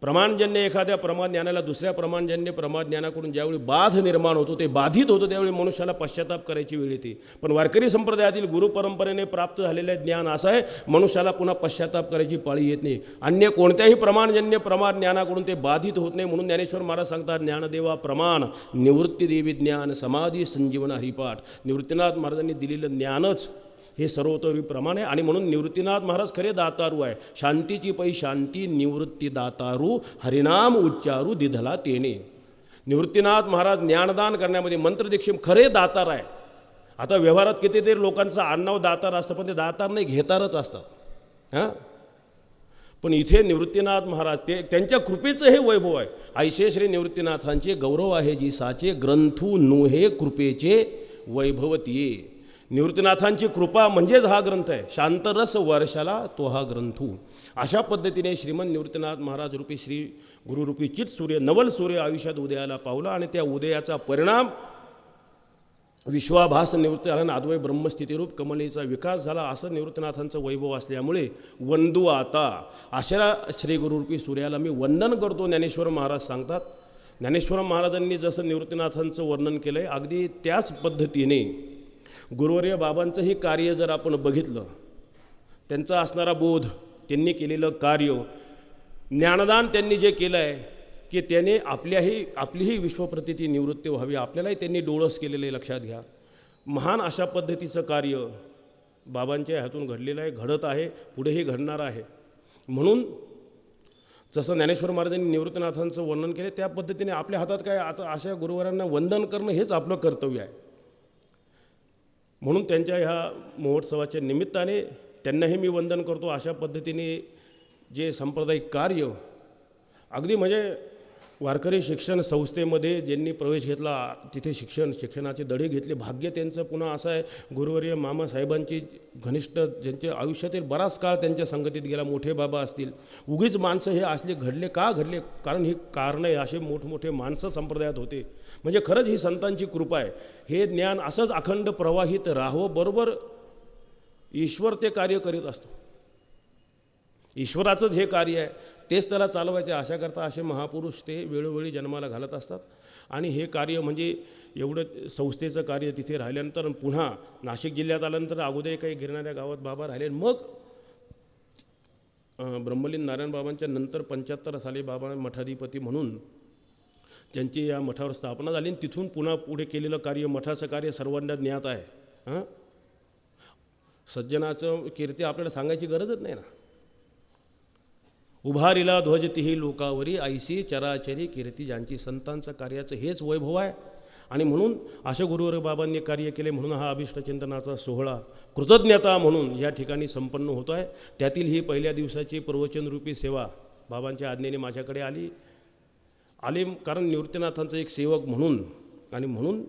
प्रमाणजन्य एखाद्या प्रमाण ज्ञानाला दुसऱ्या प्रमाणजन्य प्रमाण ज्ञानाकडून ज्यावेळी बाध निर्माण होतो, ते बाधित होतं, त्यावेळी मनुष्याला पश्चाताप करायची वेळ येते. पण वारकरी संप्रदायातील गुरुपरंपरेने प्राप्त झालेले ज्ञान असं आहे, मनुष्याला पुन्हा पश्चाताप करायची पाळी येत नाही. अन्य कोणत्याही प्रमाणजन्य प्रमाण ज्ञानाकडून ते बाधित होत नाही. म्हणून ज्ञानेश्वर महाराज सांगतात, ज्ञानदेवा प्रमाण निवृत्तीदेवी ज्ञान समाधी संजीवन हरिपाठ. निवृत्तीनाथ महाराजांनी दिलेलं ज्ञानच हे सर्वतोपरी प्रमाण आहे. आणि म्हणून निवृत्तीनाथ महाराज खरे दातारू आहे. शांतीची पै शांती निवृत्ती दातारू हरिनाम उच्चारू दिधला तेने. निवृत्तीनाथ महाराज ज्ञानदान करण्यामध्ये मंत्रदीक्षित खरे दातार आहे. आता व्यवहारात कितीतरी लोकांचं आडनाव दातार असतं, पण ते दातार नाही, घेतारच असतात. हां, पण इथे निवृत्तीनाथ महाराज ते त्यांच्या कृपेचं हे वैभव आहे. ऐसे श्री निवृत्तीनाथांचे गौरव आहे जी साचे ग्रंथू नुहे कृपेचे वैभवतीये. निवृत्तीनाथांची कृपा म्हणजेच हा ग्रंथ आहे. शांतरस वर्षाला तो हा ग्रंथू. अशा पद्धतीने श्रीमंत निवृत्तीनाथ महाराज रूपी श्री गुरुरूपी चित सूर्य, नवल सूर्य आयुष्यात उदयाला पावला. आणि त्या उदयाचा परिणाम विश्वाभास निवृत्ती झाला, अद्वय ब्रह्मस्थितीरूप कमलीचा विकास झाला. असं निवृत्तीनाथांचं वैभव असल्यामुळे वंदू आता अशा श्री गुरुरूपी सूर्याला मी वंदन करतो, ज्ञानेश्वर महाराज सांगतात. ज्ञानेश्वर महाराजांनी जसं निवृत्तीनाथांचं वर्णन केलं आहे, अगदी त्याच पद्धतीने गुरुवर्य बाबांचंही कार्य जर आपण बघितलं, त्यांचा असणारा बोध, त्यांनी केलेलं कार्य, ज्ञानदान त्यांनी जे केलं आहे, की त्याने आपलीही विश्वप्रतीती निवृत्ती व्हावी, आपल्यालाही त्यांनी डोळस केलेले लक्षात घ्या. महान अशा पद्धतीचं कार्य बाबांच्या हातून घडलेलं आहे, घडत आहे, पुढेही घडणार आहे. म्हणून जसं ज्ञानेश्वर महाराजांनी निवृत्तीनाथांचं वर्णन केले त्या पद्धतीने आपल्या हातात काय, आता अशा गुरुवरांना वंदन करणं हेच आपलं कर्तव्य आहे. म्हणून त्यांच्या ह्या महोत्सवाच्या निमित्ताने त्यांनाही मी वंदन करतो. अशा पद्धतीने जे सांप्रदायिक कार्य अगदी म्हणजे वारकरी शिक्षण संस्थेमध्ये ज्यांनी प्रवेश घेतला, तिथे शिक्षणाचे धडे घेतले, भाग्य त्यांचं. पुन्हा असं आहे, गुरुवर्य मामासाहेबांची घनिष्ठ, ज्यांच्या आयुष्यातील बराच काळ त्यांच्या संगतीत गेला, मोठे बाबा असतील. उगीच माणसं हे असले घडले का घडले, कारण ही कारणं आहे, असे मोठमोठे माणसं संप्रदायात होते. म्हणजे खरंच ही संतांची कृपा आहे. हे ज्ञान असंच अखंड प्रवाहित राहावं, बरोबर ईश्वर ते कार्य करीत असतो. ईश्वराचंच हे कार्य आहे, तेच त्याला चालवायचे. अशा करता असे महापुरुष ते वेळोवेळी जन्माला घालत असतात. आणि हे कार्य म्हणजे एवढं संस्थेचं कार्य तिथे राहिल्यानंतर पुन्हा नाशिक जिल्ह्यात आल्यानंतर अगोदर काही गिरणाऱ्या गावात बाबा राहिले, मग ब्रह्मलीन नारायण बाबांच्या नंतर 75 साली बाबा मठाधिपती म्हणून ज्यांची या मठावर स्थापना झाली, तिथून पुन्हा पुढे केलेलं कार्य, मठाचं कार्य सर्वांना ज्ञात आहे. सज्जनाचं कीर्ती आपल्याला सांगायची गरजच नाही ना. उभारिला ध्वज तिही लोकावरी, ऐसी चराचरी कीर्ती ज्यांची. संतांचं कार्याचं हेच वैभव आहे. आणि म्हणून अशा गुरुवर बाबांनी कार्य केले, म्हणून हा अभिष्टचिंतनाचा सोहळा कृतज्ञता म्हणून या ठिकाणी संपन्न होतो आहे. त्यातील ही पहिल्या दिवसाची प्रवचनरूपी सेवा बाबांच्या आज्ञेने माझ्याकडे आली, कारण निवृत्तीनाथांचा एक सेवक म्हणून. आणि म्हणून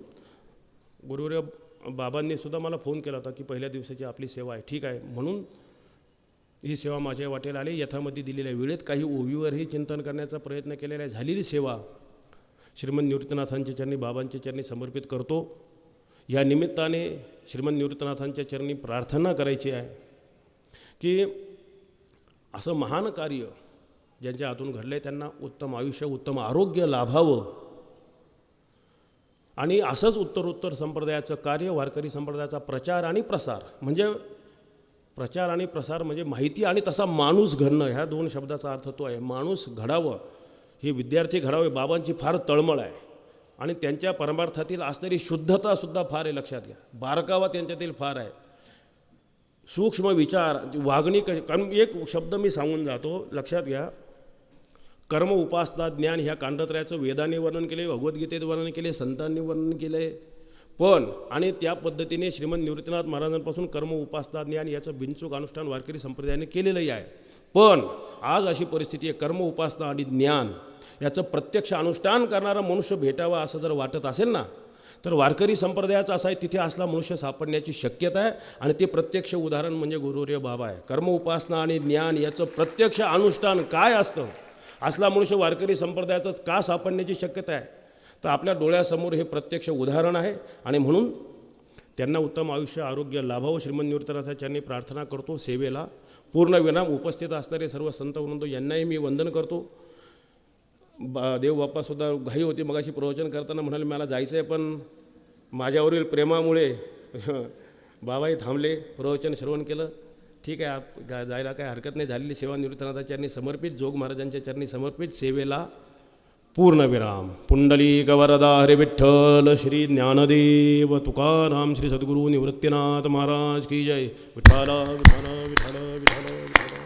गुरुवर्य बाबांनी सुद्धा मला फोन केला होता की पहिल्या दिवसाची आपली सेवा आहे. ठीक आहे, म्हणून ही सेवा माझ्या वाटेला आली. यथामती दिलेल्या वेळेत काही ओवीवरही चिंतन करण्याचा प्रयत्न केलेला आहे. झालेली सेवा श्रीमंत निवृत्तीनाथांच्या चरणी, बाबांच्या चरणी समर्पित करतो. या निमित्ताने श्रीमंत निवृत्तीनाथांच्या चरणी प्रार्थना करायची आहे की असं महान कार्य ज्यांच्या हातून घडलं आहे त्यांना उत्तम आयुष्य, उत्तम आरोग्य लाभावं. आणि असंच उत्तरोत्तर संप्रदायाचं कार्य, वारकरी संप्रदायाचा प्रचार आणि प्रसार, म्हणजे प्रचार आणि प्रसार म्हणजे माहिती आणि तसा माणूस घडणं, ह्या दोन शब्दाचा अर्थ तो आहे. माणूस घडावं, हे विद्यार्थी घडावे. बाबांची फार तळमळ आहे आणि त्यांच्या परमार्थातील असणारी शुद्धतासुद्धा फार आहे, लक्षात घ्या. बारकावा त्यांच्यातील फार आहे. सूक्ष्म विचार, वागणी कशी. कारण एक शब्द मी सांगून जातो, लक्षात घ्या. कर्म, उपासना, ज्ञान ह्या कांडत्रयाचं वेदाने वर्णन केले, भगवद्गीतेत वर्णन केले, संतांनी वर्णन केले. पण आणि त्या पद्धतीने श्रीमंत निवृत्तीनाथ महाराजांपासून कर्म, उपासना, ज्ञान याचं बिनचूक अनुष्ठान वारकरी संप्रदायाने केलेलंही आहे. पण आज अशी परिस्थिती आहे, कर्म, उपासना आणि ज्ञान याचं प्रत्यक्ष अनुष्ठान करणारा मनुष्य भेटावा असं जर वाटत असेल ना, तर वारकरी संप्रदायाचा असा आहे, तिथे असला मनुष्य सापडण्याची शक्यता आहे. आणि ते प्रत्यक्ष उदाहरण म्हणजे गुरुवर्य बाबा आहे. कर्म, उपासना आणि ज्ञान याचं प्रत्यक्ष अनुष्ठान काय असतं, असला मनुष्य वारकरी संप्रदायाचाच का सापडण्याची शक्यता आहे, तर आपल्या डोळ्यासमोर हे प्रत्यक्ष उदाहरण आहे. आणि म्हणून त्यांना उत्तम आयुष्य, आरोग्य लाभावं श्रीमंत निवृत्तीनाथांच्या चरणी प्रार्थना करतो. सेवेला पूर्ण विराम उपस्थित असणारे सर्व संत वृंद यांनाही मी वंदन करतो. देव बाप्पासुद्धा घाई होती, मगाशी प्रवचन करताना म्हणाले मला जायचं आहे, पण माझ्यावरील प्रेमामुळे बाबाही थांबले, प्रवचन श्रवण केलं. ठीक आहे, जायला काय हरकत नाही. झालेली सेवा निवृत्तीनाथांच्या चरणी समर्पित, जोग महाराजांच्या चरणी समर्पित, सेवेला पूर्णविराम. पुंडलिक वरदा हरे विठ्ठल, श्री ज्ञानदेव तुकाराम, श्री सद्गुरू निवृत्तीनाथ महाराज की जय. विठ्ठला विठ्ठला विठ्ठला विठ्ठला.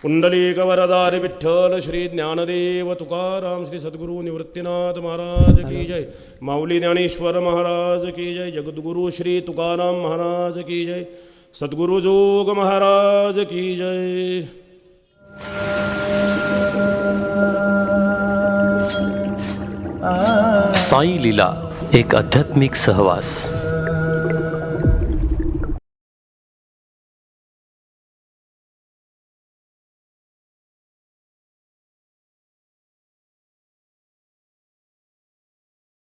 पुंडलिक वरदा हरे विठ्ठल, श्री ज्ञानदेव तुकाराम, श्री सद्गुरू निवृत्तीनाथ महाराज की जय. माऊली ज्ञानेश्वर महाराज की जय. जगद्गुरु श्री तुकाराम महाराज की जय. सद्गुरु जोग महाराज की जय. साई लीला, एक आध्यात्मिक सहवास.